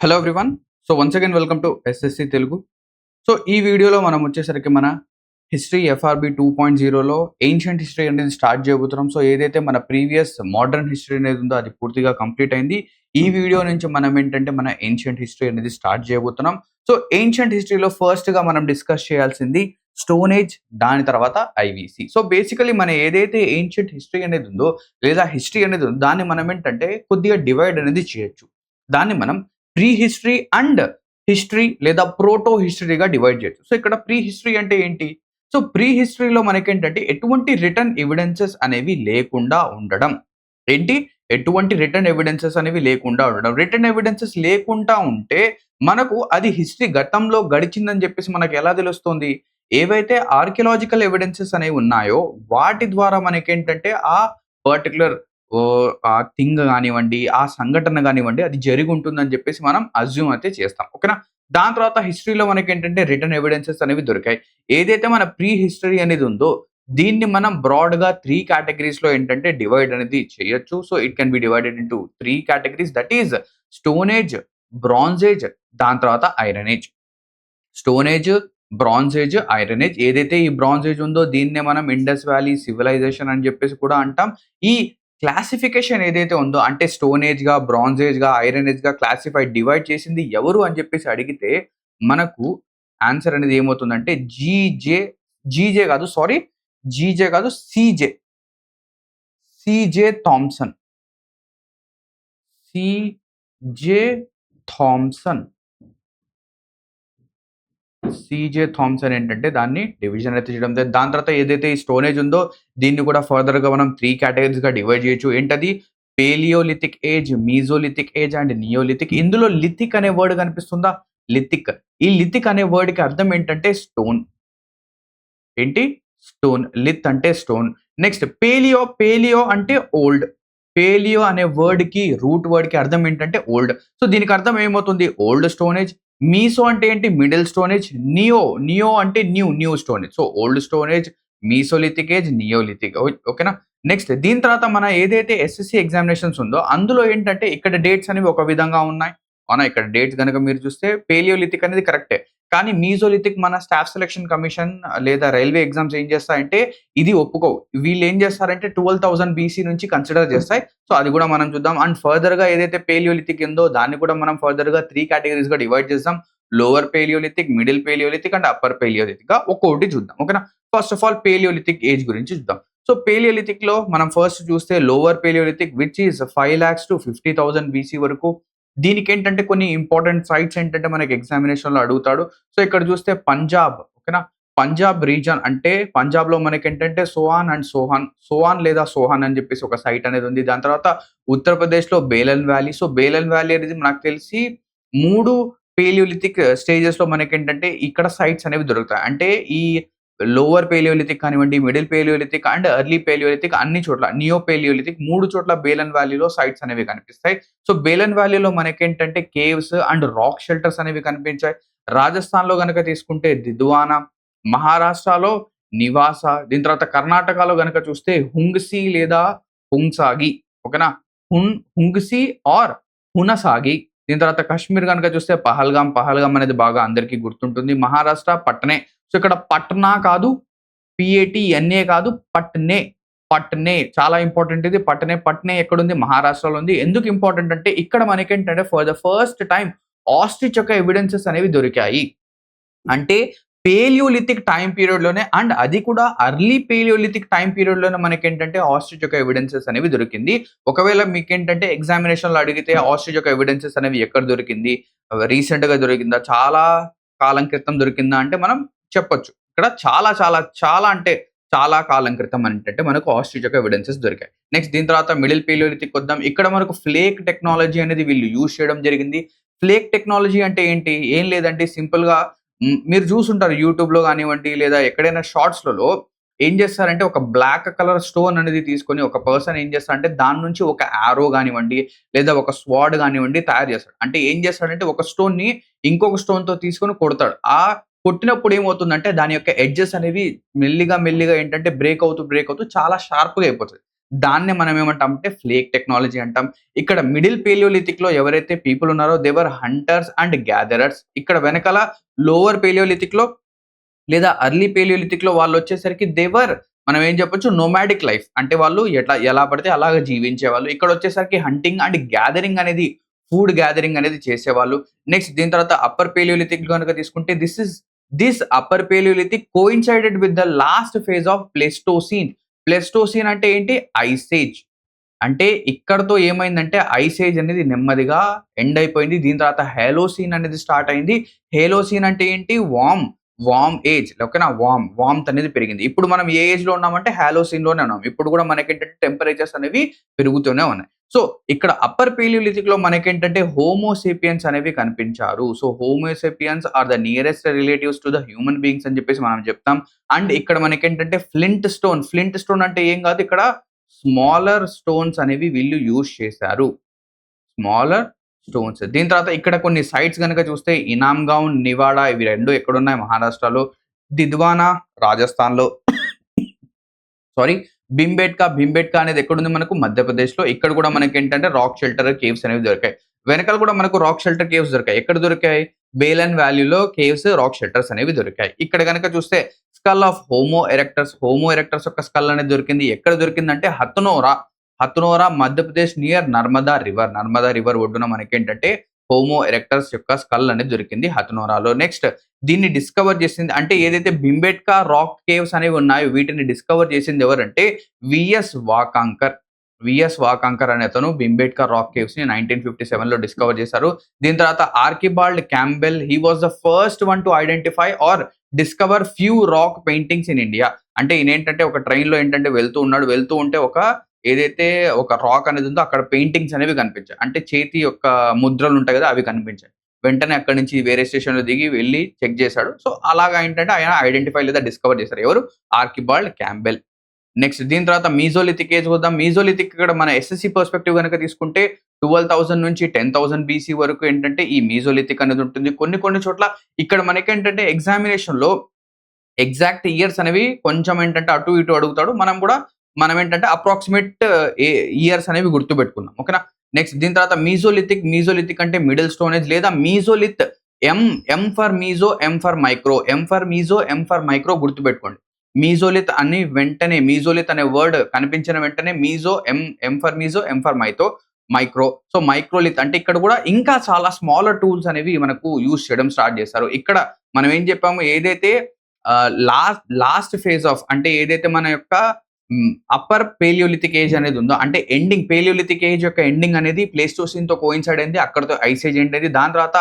Hello everyone. So once again welcome to SSC Telugu. So ఈ వీడియోలో మనం వచ్చేసరికి మన హిస్టరీ ఎఫ్ఆర్బి 2.0లో ఏన్షియంట్ హిస్టరీ అనేది స్టార్ట్ చేయబోతున్నాం. సో ఏదైతే మన ప్రీవియస్ మోడర్న్ హిస్టరీ అనేది ఉందో అది పూర్తిగా కంప్లీట్ అయింది. ఈ వీడియో నుంచి మనం ఏంటంటే మన ఏన్షియంట్ హిస్టరీ అనేది స్టార్ట్ చేయబోతున్నాం. సో ఏన్షియంట్ హిస్టరీలో ఫస్ట్‌గా మనం డిస్కస్ చేయాల్సింది స్టోన్ ఏజ్, దాని తర్వాత ఐవీసీ. సో బేసికల్లీ మన ఏదైతే ఏన్షియంట్ హిస్టరీ అనేది ఉందో లేదా హిస్టరీ అనేది ఉందో దాన్ని మనం ఏంటంటే కొద్దిగా డివైడ్ అనేది చేయొచ్చు. దాన్ని మనం ప్రీ హిస్టరీ అండ్ హిస్టరీ లేదా ప్రోటో హిస్టరీగా డివైడ్ చేయొచ్చు. సో ఇక్కడ ప్రీ హిస్టరీ అంటే ఏంటి? సో ప్రీ హిస్టరీలో మనకేంటంటే ఎటువంటి రిటర్న్ ఎవిడెన్సెస్ అనేవి లేకుండా ఉండడం. ఏంటి? ఎటువంటి రిటర్న్ ఎవిడెన్సెస్ అనేవి లేకుండా ఉండడం. రిటర్న్ ఎవిడెన్సెస్ లేకుండా ఉంటే మనకు అది హిస్టరీ గతంలో గడిచిందని చెప్పేసి మనకు ఎలా తెలుస్తుంది? ఏవైతే ఆర్కియలాజికల్ ఎవిడెన్సెస్ అనేవి ఉన్నాయో వాటి ద్వారా మనకేంటంటే ఆ పర్టిక్యులర్ ఆ థింగ్ గానివ్వండి, ఆ సంఘటన గానివ్వండి అది జరిగుంటుందని జెప్పేసి మనం అస్యూమ్ అయితే చేస్తాం. ఓకేనా? దాని తర్వాత హిస్టరీలో మనకేంటంటే రిటర్న్ ఎవిడెన్సెస్ అనేవి దొరికాయి. ఏదైతే మన ప్రీ హిస్టరీ అనేది ఉందో దీన్ని మనం బ్రాడ్‌గా 3 కేటగరీస్‌లో ఏంటంటే డివైడ్ అనేది చేయొచ్చు. So it can be divided into 3 categories, that is stone age, bronze age, దాని తర్వాత iron age. Stone age, bronze age, iron age. ఏదైతే ఈ బ్రాంజ్ ఏజ్ ఉందో దీన్నే మనం ఇండస్ వ్యాలీ సివిలైజేషన్ అని జెప్పేసి కూడా అంటాం. ఈ క్లాసిఫికేషన్ ఏదైతే ఉందో అంటే స్టోన్ ఏజ్‌గా, బ్రాంజ్ ఏజ్‌గా, ఐరన్ ఏజ్‌గా డివైడ్ చేసింది ఎవరు అని చెప్పేసి అడిగితే మనకు ఆన్సర్ అనేది ఏమవుతుందంటే జీజే కాదు, సారీ, జీజే కాదు, CJ Thomson. CJ Thomson. CJ Thomson ఏంటంటే దాన్ని డివిజన్ అయితే చేయడం. దాని తర్వాత ఏదైతే ఈ స్టోనేజ్ ఉందో దీన్ని కూడా ఫర్దర్‌గా మనం 3 కేటగరీస్‌గా డివైడ్ చేయొచ్చు. ఏంటది? Paleolithic age, mesolithic age and neolithic. ఇందులో లిథిక్ అనే వర్డ్ కనిపిస్తుందా? లిథిక్. ఈ లిథిక్ అనే వర్డ్‌కి అర్థం ఏంటంటే స్టోన్. ఏంటి? స్టోన్. లిత్ అంటే స్టోన్. నెక్స్ట్ పేలియో అంటే ఓల్డ్. పేలియో అనే వర్డ్‌కి రూట్ వర్డ్‌కి అర్థం ఏంటంటే ఓల్డ్. సో దీనికి అర్థం ఏమవుతుంది? Old stone age. మీసో అంటే ఏంటి? Middle stone age. నియో అంటే new stone age. So old stone age, Mesolithic age, neolithic. ఓకేనా? నెక్స్ట్ దీని తర్వాత మన ఏదైతే ఎస్ఎస్‌సి ఎగ్జామినేషన్స్ ఉందో అందులో ఏంటంటే ఇక్కడ డేట్స్ అనేవి ఒక విధంగా ఉన్నాయి. అవునా? ఇక్కడ డేట్స్ గనక మీరు చూస్తే పేలియోలిథిక్ అనేది కరెక్టే. కానీ మీజోలిథిక్ మన స్టాఫ్ సెలక్షన్ కమిషన్ లేదా రైల్వే ఎగ్జామ్స్ ఏం చేస్తాయంటే ఇది ఒప్పుకోవు. వీళ్ళు ఏం చేస్తారంటే 12,000 బీసీ నుంచి కన్సిడర్ చేస్తాయి. సో అది కూడా మనం చూద్దాం. అండ్ ఫర్దర్‌గా ఏదైతే పేలియోలిథిక్ ఉందో దాన్ని కూడా మనం ఫర్దర్‌గా 3 కేటగరీస్‌గా డివైడ్ చేద్దాం. Lower paleolithic, middle paleolithic and upper పేలియోలిథిక్‌గా ఒక్కొక్కటి చూద్దాం. ఓకేనా? First of all paleolithic age గురించి చూద్దాం. సో పేలియోలిథిక్‌లో మనం ఫస్ట్ చూస్తే lower paleolithic which is 5 lakhs to 50,000 BC వరకు. దీనికేంటంటే కొన్ని ఇంపార్టెంట్ సైట్స్ ఏంటంటే మనకి ఎగ్జామినేషన్‌లో అడుగుతాడు. సో ఇక్కడ చూస్తే పంజాబ్. ఓకేనా? పంజాబ్ రీజన్ అంటే పంజాబ్‌లో మనకేంటంటే సోహాన్ లేదా సోహాన్ అని చెప్పేసి ఒక సైట్ అనేది ఉంది. దాని తర్వాత ఉత్తరప్రదేశ్‌లో Belan valley. So Belan valley అనేది నాకు తెలిసి 3 పేలియోలిథిక్ స్టేజెస్‌లో మనకేంటంటే ఇక్కడ సైట్స్ అనేవి దొరుకుతాయి. అంటే ఈ లోవర్ పేలియోలిథిక్ కానివ్వండి, middle paleolithic and early Palaeolithic అన్ని చోట్ల, నియో పేలియోలిథిక్ 3 చోట్ల బేలన్ వ్యాలీలో సైట్స్ అనేవి కనిపిస్తాయి. సో బేలన్ వ్యాలీలో మనకేంటంటే కేవ్స్ అండ్ రాక్ షెల్టర్స్ అనేవి కనిపించాయి. రాజస్థాన్‌లో గనక తీసుకుంటే దిద్వానా, మహారాష్ట్రలో నివాస, దీని తర్వాత కర్ణాటకలో గనక చూస్తే హుంగ్‌సి లేదా హుంగ్సాగి. ఓకేనా? హుంగ్‌సి ఆర్ హునసాగి. దీని తర్వాత కాశ్మీర్ గనక చూస్తే పహల్గామ్ అనేది బాగా అందరికీ గుర్తుంటుంది. మహారాష్ట్ర పట్నే. సో ఇక్కడ పట్నా కాదు, పీఏటీఎన్ఏ కాదు, పట్నే చాలా ఇంపార్టెంట్ ఇది. పట్నే ఎక్కడుంది? మహారాష్ట్రలో ఉంది. ఎందుకు ఇంపార్టెంట్ అంటే ఇక్కడ మనకేంటంటే for the first time ostrich యొక్క ఎవిడెన్సెస్ అనేవి దొరికాయి. అంటే పేలియోలిథిక్ టైమ్ పీరియడ్‌లోనే అండ్ అది కూడా ఎర్లీ పేలియోలిథిక్ టైమ్ పీరియడ్‌లోనే మనకేంటంటే ఆస్ట్రిచ్ యొక్క ఎవిడెన్సెస్ అనేవి దొరికింది. ఒకవేళ మీకేంటంటే ఎగ్జామినేషన్‌లో అడిగితే ఆస్ట్రిచ్ యొక్క ఎవిడెన్సెస్ అనేవి ఎక్కడ దొరికింది? రీసెంట్‌గా దొరికిందా? చాలా కాలం క్రితం దొరికిందా? అంటే మనం చెప్పొచ్చు. ఇక్కడ చాలా అంటే చాలా కాలం క్రితం ఏంటంటే మనకు ఆస్ట్రిచ్ యొక్క ఎవిడెన్సెస్ దొరికాయి. నెక్స్ట్ దీని తర్వాత మిడిల్ పేలియోలిథిక్ వద్దాం. ఇక్కడ మనకు ఫ్లేక్ టెక్నాలజీ అనేది వీళ్ళు యూజ్ చేయడం జరిగింది. ఫ్లేక్ టెక్నాలజీ అంటే ఏంటి? ఏం లేదంటే సింపుల్‌గా మీరు చూసుంటారు యూట్యూబ్‌లో గానివ్వండి లేదా ఎక్కడైనా షార్ట్స్‌లలో ఏం చేస్తారంటే ఒక బ్లాక్ కలర్ స్టోన్ అనేది తీసుకొని ఒక పర్సన్ ఏం చేస్తాడంటే దాని నుంచి ఒక యారో గానివ్వండి లేదా ఒక స్వాడ్ గానివ్వండి తయారు చేస్తాడు. అంటే ఏం చేస్తాడంటే ఒక స్టోన్‌ని ఇంకొక స్టోన్‌తో తీసుకొని కొడతాడు. ఆ కొట్టినప్పుడు ఏమవుతుందంటే దాని యొక్క ఎడ్జెస్ అనేవి మెల్లిగా ఏంటంటే బ్రేక్ అవుతూ చాలా షార్ప్‌గా అయిపోతది. దాన్నే మనం ఏమంటాం అంటే ఫ్లేక్ టెక్నాలజీ అంటాం. ఇక్కడ మిడిల్ పేలియోలిథిక్ లో ఎవరైతే పీపుల్ ఉన్నారో they were hunters and gatherers. ఇక్కడ వెనకాల లోవర్ పేలియోలిథిక్ లో లేదా అర్లీ పేలియోలిథిక్ లో వాళ్ళు వచ్చేసరికి దేవర్ మనం ఏం చెప్పొచ్చు నోమాడిక్ లైఫ్. అంటే వాళ్ళు ఎలా పడితే అలాగ జీవించేవాళ్ళు. ఇక్కడ వచ్చేసరికి హంటింగ్ అండ్ గ్యాదరింగ్ అనేది ఫుడ్ గ్యాదరింగ్ అనేది చేసేవాళ్ళు. నెక్స్ట్ దీని తర్వాత అప్పర్ పేలియోలిథిక్ గనుక తీసుకుంటే this upper paleolithic coincided with the last phase of pleistocene. Pleistocene అంటే ఏంటి? Ice age. అంటే ఇక్కడితో ఏమైందంటే ఐస్ ఏజ్ అనేది నెమ్మదిగా ఎండ్ అయిపోయింది. దీని తర్వాత హేలోసీన్ అనేది స్టార్ట్ అయింది. హేలోసీన్ అంటే ఏంటి? Warm age. ఓకేనా? వార్మ్త్ అనేది పెరిగింది. ఇప్పుడు మనం ఏ ఏజ్ లో ఉన్నామంటే హాలోసీన్ లోనే ఉన్నాం. ఇప్పుడు కూడా మనకేంటంటే టెంపరేచర్స్ అనేవి పెరుగుతూనే ఉన్నాయి. సో ఇక్కడ అప్పర్ పేలియోలిథిక్ లో మనకేంటంటే హోమోసేపియన్స్ అనేవి కనిపించారు. So homo sapiens are the nearest relatives to the human beings అని చెప్పేసి మనం చెప్తాం. అండ్ ఇక్కడ మనకేంటంటే ఫ్లింట్ స్టోన్ అంటే ఏం కాదు, ఇక్కడ స్మాలర్ స్టోన్స్ అనేవి వీళ్ళు యూజ్ చేశారు. Smaller stones. దీని తర్వాత ఇక్కడ కొన్ని సైట్స్ గనుక చూస్తే ఇనామ్‌గావ్, నివాడా ఇవి 2 ఎక్కడున్నాయి? మహారాష్ట్రలో. దిద్వానా రాజస్థాన్‌లో. సారీ భీంబేట్కా అనేది ఎక్కడుంది మనకు? మధ్యప్రదేశ్‌లో. ఇక్కడ కూడా మనకేంటంటే రాక్ షెల్టర్ కేవ్స్ అనేవి దొరికాయి. వెనకాల కూడా మనకు రాక్ షెల్టర్ కేవ్స్ దొరికాయి. ఎక్కడ దొరికాయి? బేలన్ వ్యాలీలో కేవ్స్, రాక్ షెల్టర్స్ అనేవి దొరికాయి. ఇక్కడ గనక చూస్తే స్కల్ ఆఫ్ హోమో ఎరెక్టర్స్ యొక్క స్కల్ అనేది దొరికింది. ఎక్కడ దొరికిందంటే హత్నోరా మధ్యప్రదేశ్ నియర్ నర్మదా రివర్ ఒడ్డున మనకేంటంటే హోమో ఎరెక్టర్స్ యొక్క స్కల్ అనేది దొరికింది హత్నోరాలో. నెక్స్ట్ దీన్ని డిస్కవర్ చేసింది అంటే ఏదైతే భీంబేట్కా రాక్ కేవ్స్ అనేవి ఉన్నాయో వీటిని డిస్కవర్ చేసింది ఎవరంటే విఎస్ వాకాంకర్ అనే అతను భీంబేట్కా రాక్ కేవ్స్ ని 1957 లో డిస్కవర్ చేశారు. దీని తర్వాత Archibald Campbell he was the first one to identify or discover few rock paintings in India. అంటే ఈయనేంటంటే ఒక ట్రైన్ లో ఏంటంటే వెళ్తూ ఉంటే ఏదైతే ఒక రాక్ అనేది ఉందో అక్కడ పెయింటింగ్స్ అనేవి కనిపించాయి. అంటే చేతి యొక్క ముద్రలు ఉంటాయి కదా, అవి కనిపించాయి. వెంటనే అక్కడి నుంచి వేరే స్టేషన్‌లో దిగి వెళ్లి చెక్ చేశాడు. సో అలాగా ఏంటంటే ఆయన ఐడెంటిఫై లేదా డిస్కవర్ చేశారు. ఎవరు? ఆర్కిబాల్డ్ క్యాంబెల్. నెక్స్ట్ దీని తర్వాత మీజోలిథిక్ ఏజ్ చూద్దాం. మీజోలిథిక్ ఇక్కడ మన ఎస్ఎస్‌సి పర్స్పెక్టివ్ గనుక తీసుకుంటే 12,000 నుంచి 10,000 బీసీ వరకు ఏంటంటే ఈ మీజోలిథిక్ అనేది ఉంటుంది. కొన్ని చోట్ల ఇక్కడ మనకేంటంటే ఎగ్జామినేషన్‌లో ఎగ్జాక్ట్ ఇయర్స్ అనేవి కొంచెం ఏంటంటే అటు ఇటు అడుగుతాడు. మనం ఏంటంటే అప్రాక్సిమేట్ ఇయర్స్ అనేవి గుర్తుపెట్టుకుందాం. ఓకేనా? నెక్స్ట్ దీని తర్వాత మీజోలిథిక్ అంటే మిడిల్ స్టోనేజ్ లేదా mesolith. M for meso, M for micro గుర్తుపెట్టుకోండి. మీజోలిత్ అని వెంటనే మీజోలిత్ అనే వర్డ్ కనిపించిన వెంటనే meso, M for meso, M for micro. So microlith అంటే ఇక్కడ కూడా ఇంకా చాలా స్మాలర్ టూల్స్ అనేవి మనకు యూజ్ చేయడం స్టార్ట్ చేశారు. ఇక్కడ మనం ఏం చెప్పాము? ఏదైతే లాస్ట్ ఫేజ్ ఆఫ్ అంటే ఏదైతే మన యొక్క అప్పర్ పేలియోలిథిక్ ఏజ్ అనేది ఉందో అంటే పేలియోలిథిక్ ఏజ్ యొక్క ఎండింగ్ అనేది ప్లేస్టోసిన్ తో కోయిన్సైడ్ అయింది. అక్కడతో ఐస్ ఏజ్ ఎండ్ అయింది. దాని తర్వాత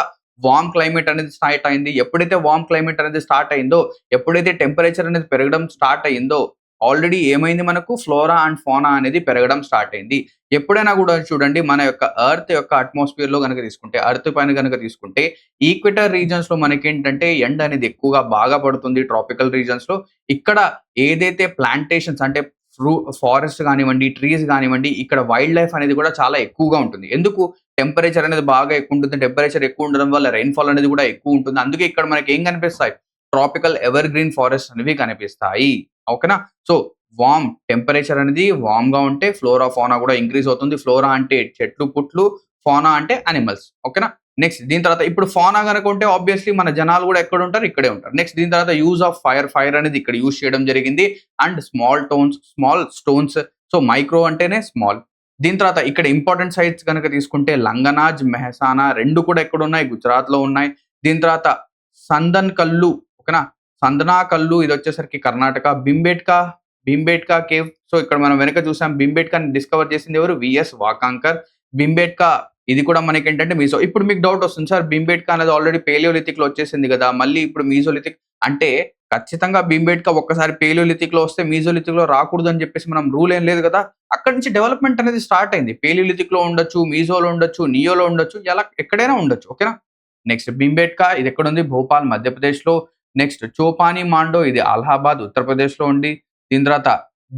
వార్మ్ క్లైమేట్ అనేది స్టార్ట్ అయింది. ఎప్పుడైతే వార్మ్ క్లైమేట్ అనేది స్టార్ట్ అయిందో, ఎప్పుడైతే టెంపరేచర్ అనేది పెరగడం స్టార్ట్ అయిందో ఆల్రెడీ ఏమైంది? మనకు ఫ్లోరా అండ్ ఫోనా అనేది పెరగడం స్టార్ట్ అయింది. ఎప్పుడైనా కూడా చూడండి మన యొక్క ఎర్త్ యొక్క అట్మాస్ఫియర్ లో గనక తీసుకుంటే, ఎర్త్ పైన గనక తీసుకుంటే ఈక్వెటర్ రీజన్స్ లో మనకేంటంటే ఎండ అనేది ఎక్కువగా బాగా పడుతుంది. ట్రాపికల్ రీజన్స్ లో ఇక్కడ ఏదైతే ప్లాంటేషన్స్ అంటే ఫారెస్ట్ కానివ్వండి, ట్రీస్ కానివ్వండి, ఇక్కడ వైల్డ్ లైఫ్ అనేది కూడా చాలా ఎక్కువగా ఉంటుంది. ఎందుకు? టెంపరేచర్ అనేది బాగా ఎక్కువ ఉంటుంది. టెంపరేచర్ ఎక్కువ ఉండడం వల్ల రెయిన్‌ఫాల్ అనేది కూడా ఎక్కువ ఉంటుంది. అందుకే ఇక్కడ మనకి ఏం కనిపిస్తాయి? ట్రాపికల్ ఎవర్ గ్రీన్ ఫారెస్ట్ అనేవి కనిపిస్తాయి. ఓకేనా? సో టెంపరేచర్ అనేది వార్మ్ గా ఉంటే ఫ్లోరా, ఫౌనా కూడా ఇంక్రీజ్ అవుతుంది. ఫ్లోరా అంటే చెట్లు, పుట్లు, ఫౌనా అంటే అనిమల్స్. ఓకేనా? నెక్స్ట్ దీని తర్వాత ఇప్పుడు ఫౌనా గనక ఉంటే ఆబ్వియస్లీ మన జనాలు కూడా ఎక్కడ ఉంటారు? ఇక్కడే ఉంటారు. నెక్స్ట్ దీని తర్వాత యూజ్ ఆఫ్ ఫైర్ అనేది ఇక్కడ యూజ్ చేయడం జరిగింది. And small stones. So micro అంటేనే స్మాల్. దీని తర్వాత ఇక్కడ ఇంపార్టెంట్ సైట్స్ కనుక తీసుకుంటే లంగనాజ్, మెహసానా 2 కూడా ఎక్కడ ఉన్నాయి? గుజరాత్ లో ఉన్నాయి. దీని తర్వాత సందన్ కల్లు. ఓకేనా? సందనా కల్లు ఇది వచ్చేసరికి కర్ణాటక. భీంబేట్కా కేవ్. సో ఇక్కడ మనం వెనక చూసాం భీంబేట్కాని డిస్కవర్ చేసింది ఎవరు? విఎస్ వాకాంకర్. భీంబేట్కా ఇది కూడా మనకేంటంటే ఇప్పుడు మీకు డౌట్ వస్తుంది, సార్ భీంబేట్కా అనేది ఆల్రెడీ పేలియోలిథిక్ లో వచ్చేసింది కదా, మళ్ళీ ఇప్పుడు మీజోలిథిక్ అంటే ఖచ్చితంగా భీంబేట్కా ఒక్కసారి పేలియోలిథిక్ లో వస్తే మీజోలిథిక్ లో రాకూడదు అని చెప్పేసి మనం రూల్ ఏం లేదు కదా. అక్కడి నుంచి డెవలప్మెంట్ అనేది స్టార్ట్ అయింది. పేలియోలిథిక్ లో ఉండొచ్చు, మీజోలో ఉండొచ్చు, నియోలో ఉండొచ్చు, ఎలా ఎక్కడైనా ఉండొచ్చు. ఓకేనా? నెక్స్ట్ భీంబేట్కా ఇది ఎక్కడ ఉంది? భోపాల్ మధ్యప్రదేశ్ లో. నెక్స్ట్ చోపాని మాండో ఇది అలహాబాద్ ఉత్తరప్రదేశ్ లో ఉంది. దీని తర్వాత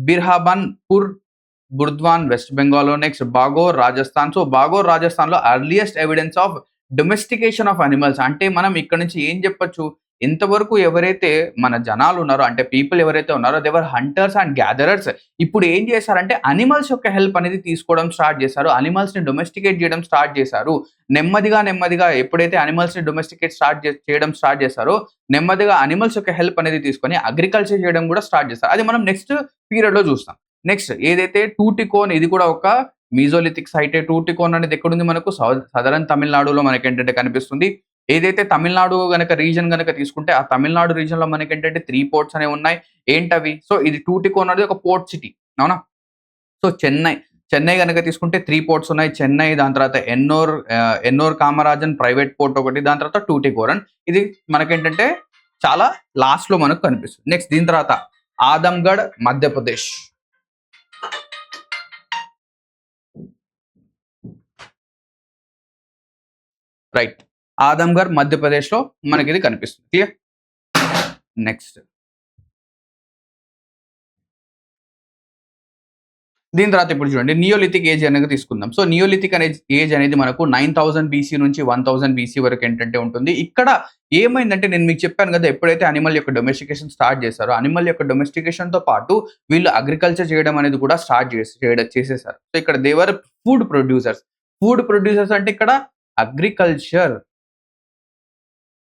Birbhanpur Burdwan west Bengal. Next Bagor Rajasthan. So Bagor Rajasthan లో earliest evidence of domestication of animals. అంటే మనం ఇక్కడ నుంచి ఏం చెప్పొచ్చు? ఇంతవరకు ఎవరైతే మన జనాలు ఉన్నారో అంటే పీపుల్ ఎవరైతే ఉన్నారో they were hunters and gatherers. ఇప్పుడు ఏం చేశారంటే అనిమల్స్ యొక్క హెల్ప్ అనేది తీసుకోవడం స్టార్ట్ చేశారు. అనిమల్స్‌ని డొమెస్టికేట్ చేయడం స్టార్ట్ చేశారు. నెమ్మదిగా ఎప్పుడైతే అనిమల్స్‌ని డొమెస్టికేట్ చేయడం స్టార్ట్ చేశారో నెమ్మదిగా అనిమల్స్ యొక్క హెల్ప్ అనేది తీసుకొని అగ్రికల్చర్ చేయడం కూడా స్టార్ట్ చేస్తారు. అది మనం నెక్స్ట్ పీరియడ్‌లో చూస్తాం. నెక్స్ట్ ఏదైతే టూటికోన్ ఇది కూడా ఒక మీజోలిథిక్ సైటే. టూటికోన్ అనేది ఎక్కడుంది మనకు సదరన్ తమిళనాడులో మనకేంటంటే కనిపిస్తుంది. ఏదైతే తమిళనాడు గనక రీజియన్ గనక తీసుకుంటే ఆ తమిళనాడు రీజియన్‌లో మనకేంటంటే 3 పోర్ట్స్ అనేవి ఉన్నాయి. ఏంటవి? సో ఇది టూటికోన్ అనేది ఒక పోర్ట్ సిటీ. అవునా? సో చెన్నై గనక తీసుకుంటే 3 పోర్ట్స్ ఉన్నాయి. చెన్నై, దాని తర్వాత ఎన్నోర్ కామరాజన్ ప్రైవేట్ పోర్ట్ ఒకటి, దాని తర్వాత టూటికోరన్. ఇది మనకేంటంటే చాలా లాస్ట్‌లో మనకు కనిపిస్తుంది. నెక్స్ట్ దీని తర్వాత ఆదమ్‌గఢ్ మధ్యప్రదేశ్. రైట్. ఆదమ్‌గఢ్ మధ్యప్రదేశ్‌లో మనకిది కనిపిస్తుంది. క్లియర్? నెక్స్ట్ దీని తర్వాత ఇప్పుడు చూడండి నియోలిథిక్ ఏజ్ అనేది తీసుకుందాం. సో నియోలిథిక్ ఏజ్ అనేది మనకు 9000 బీసీ నుంచి 1000 బీసీ వరకు ఏంటంటే ఉంటుంది. ఇక్కడ ఏమైందంటే నేను మీకు చెప్పాను కదా ఎప్పుడైతే అనిమల్ యొక్క డొమెస్టికేషన్ స్టార్ట్ చేశారో అనిమల్ యొక్క డొమెస్టికేషన్‌తో పాటు వీళ్ళు అగ్రికల్చర్ చేయడం అనేది కూడా స్టార్ట్ చేసేసారు. సో ఇక్కడ they were food producers. Food producers అంటే ఇక్కడ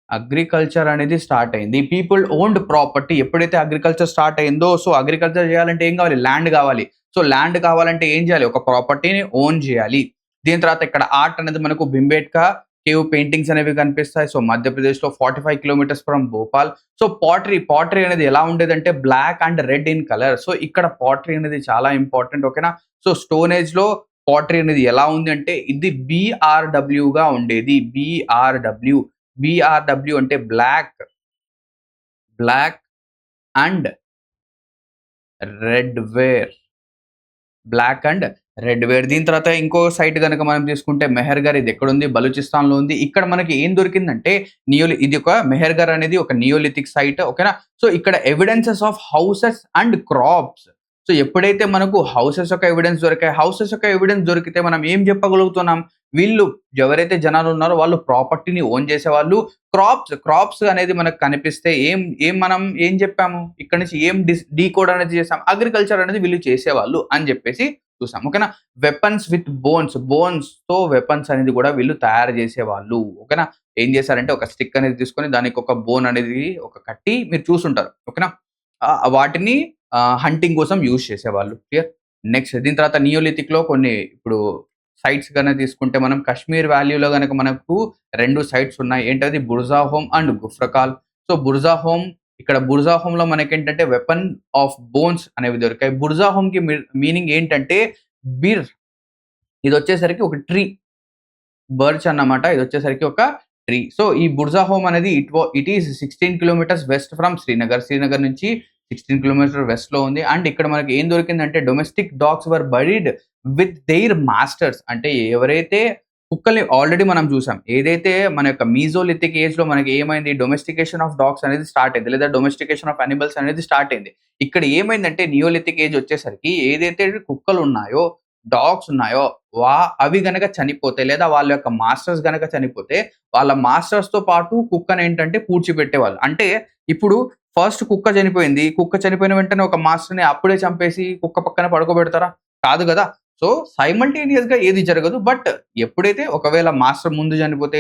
అగ్రికల్చర్ అనేది స్టార్ట్ అయింది. పీపుల్ ఓన్డ్ ప్రాపర్టీ ఎప్పుడైతే అగ్రికల్చర్ స్టార్ట్ అయిందో సో అగ్రికల్చర్ చేయాలంటే ఏం కావాలి? ల్యాండ్ కావాలి. సో ల్యాండ్ కావాలంటే ఏం చేయాలి? ఒక ప్రాపర్టీని ఓన్ చేయాలి. దీని తర్వాత ఇక్కడ ఆర్ట్ అనేది మనకు భింబేట్కా కేవ్ పెయింటింగ్స్ అనేవి కనిపిస్తాయి. సో మధ్యప్రదేశ్‌లో 45 kilometres from Bhopal. So pottery అనేది ఎలా ఉండేదంటే black and red in colour. So ఇక్కడ పాటరీ అనేది చాలా ఇంపార్టెంట్. ఓకేనా? సో స్టోన్ ఏజ్‌లో పాటరీ అనేది ఎలా ఉంది అంటే ఇది BRWగా ఉండేది. BRW అంటే బ్లాక్ అండ్ రెడ్ వేర్. దీని తర్వాత ఇంకో సైట్ గనక మనం తీసుకుంటే మెహర్‌గర్ ఇది ఎక్కడుంది? బలూచిస్తాన్‌లో ఉంది. ఇక్కడ మనకి ఏం దొరికిందంటే ఇది ఒక మెహర్‌గర్ అనేది ఒక నియోలిథిక్ సైట్. ఓకేనా? సో ఇక్కడ evidences of houses and crops. So ఎప్పుడైతే మనకు హౌసెస్ యొక్క ఎవిడెన్స్ దొరికితే మనం ఏం చెప్పగలుగుతున్నాం? వీళ్ళు ఎవరైతే జనాలు ఉన్నారో వాళ్ళు ప్రాపర్టీని ఓన్ చేసేవాళ్ళు. క్రాప్స్ అనేది మనకు కనిపిస్తే మనం ఏం చెప్పాము? ఇక్కడ నుంచి ఏం డీకోడ్ అనేది చేసాం? అగ్రికల్చర్ అనేది వీళ్ళు చేసేవాళ్ళు అని చెప్పేసి చూసాం. ఓకేనా? వెపన్స్ విత్ బోన్స్‌తో వెపన్స్ అనేది కూడా వీళ్ళు తయారు చేసేవాళ్ళు. ఓకేనా? ఏం చేశారంటే ఒక స్టిక్ అనేది తీసుకొని దానికి ఒక బోన్ అనేది కట్టి మీరు చూసుంటారు. ఓకేనా? వాటిని హంటింగ్ కోసం యూజ్ చేసేవాళ్ళు. క్లియర్? నెక్స్ట్ దీని తర్వాత నియోలిథిక్‌లో కొన్ని ఇప్పుడు సైట్స్ గనక తీసుకుంటే మనం కాశ్మీర్ వ్యాలీలో గనక మనకు 2 సైట్స్ ఉన్నాయి. ఏంటది? బుర్జాహోమ్ అండ్ గుఫ్రకాల్. సో బుర్జాహోమ్‌లో మనకేంటంటే వెపన్ ఆఫ్ బోన్స్ అనేవి దొరికాయి. బుర్జాహోమ్‌కి మీనింగ్ ఏంటంటే బిర్. ఇదొచ్చేసరికి ఒక ట్రీ. బర్చ్ అన్నమాట. ఇదొచ్చేసరికి ఒక ట్రీ. సో ఈ బుర్జాహోమ్ అనేది it is 16 kilometres west from Srinagar. Srinagar నుంచి 16 కిలోమీటర్ వెస్ట్‌లో ఉంది. అండ్ ఇక్కడ మనకి ఏం దొరికిందంటే domestic dogs were buried with their masters. అంటే ఎవరైతే కుక్కల్ని ఆల్రెడీ మనం చూసాం. ఏదైతే మన యొక్క మీజోలిథిక్ ఏజ్‌లో మనకి ఏమైంది? డొమెస్టికేషన్ ఆఫ్ డాగ్స్ అనేది స్టార్ట్ అయింది. లేదా డొమెస్టికేషన్ ఆఫ్ యానిమల్స్ అనేది స్టార్ట్ అయింది. ఇక్కడ ఏమైందంటే నియోలిథిక్ ఏజ్ వచ్చేసరికి ఏదైతే కుక్కలు ఉన్నాయో, డాగ్స్ ఉన్నాయో అవి గనక చనిపోతే లేదా వాళ్ళ యొక్క మాస్టర్స్ గనక చనిపోతే వాళ్ళ మాస్టర్స్‌తో పాటు కుక్కనేంటంటే పూడ్చిపెట్టేవాళ్ళు. అంటే ఇప్పుడు ఫస్ట్ కుక్క చనిపోయింది. కుక్క చనిపోయిన వెంటనే ఒక మాస్టర్‌ని అప్పుడే చంపేసి కుక్క పక్కన పడుకోబెడతారా? కాదు గదా! సో సైమల్టేనియస్‌గా ఏది జరగదు. బట్ ఎప్పుడైతే ఒకవేళ మాస్టర్ ముందు చనిపోతే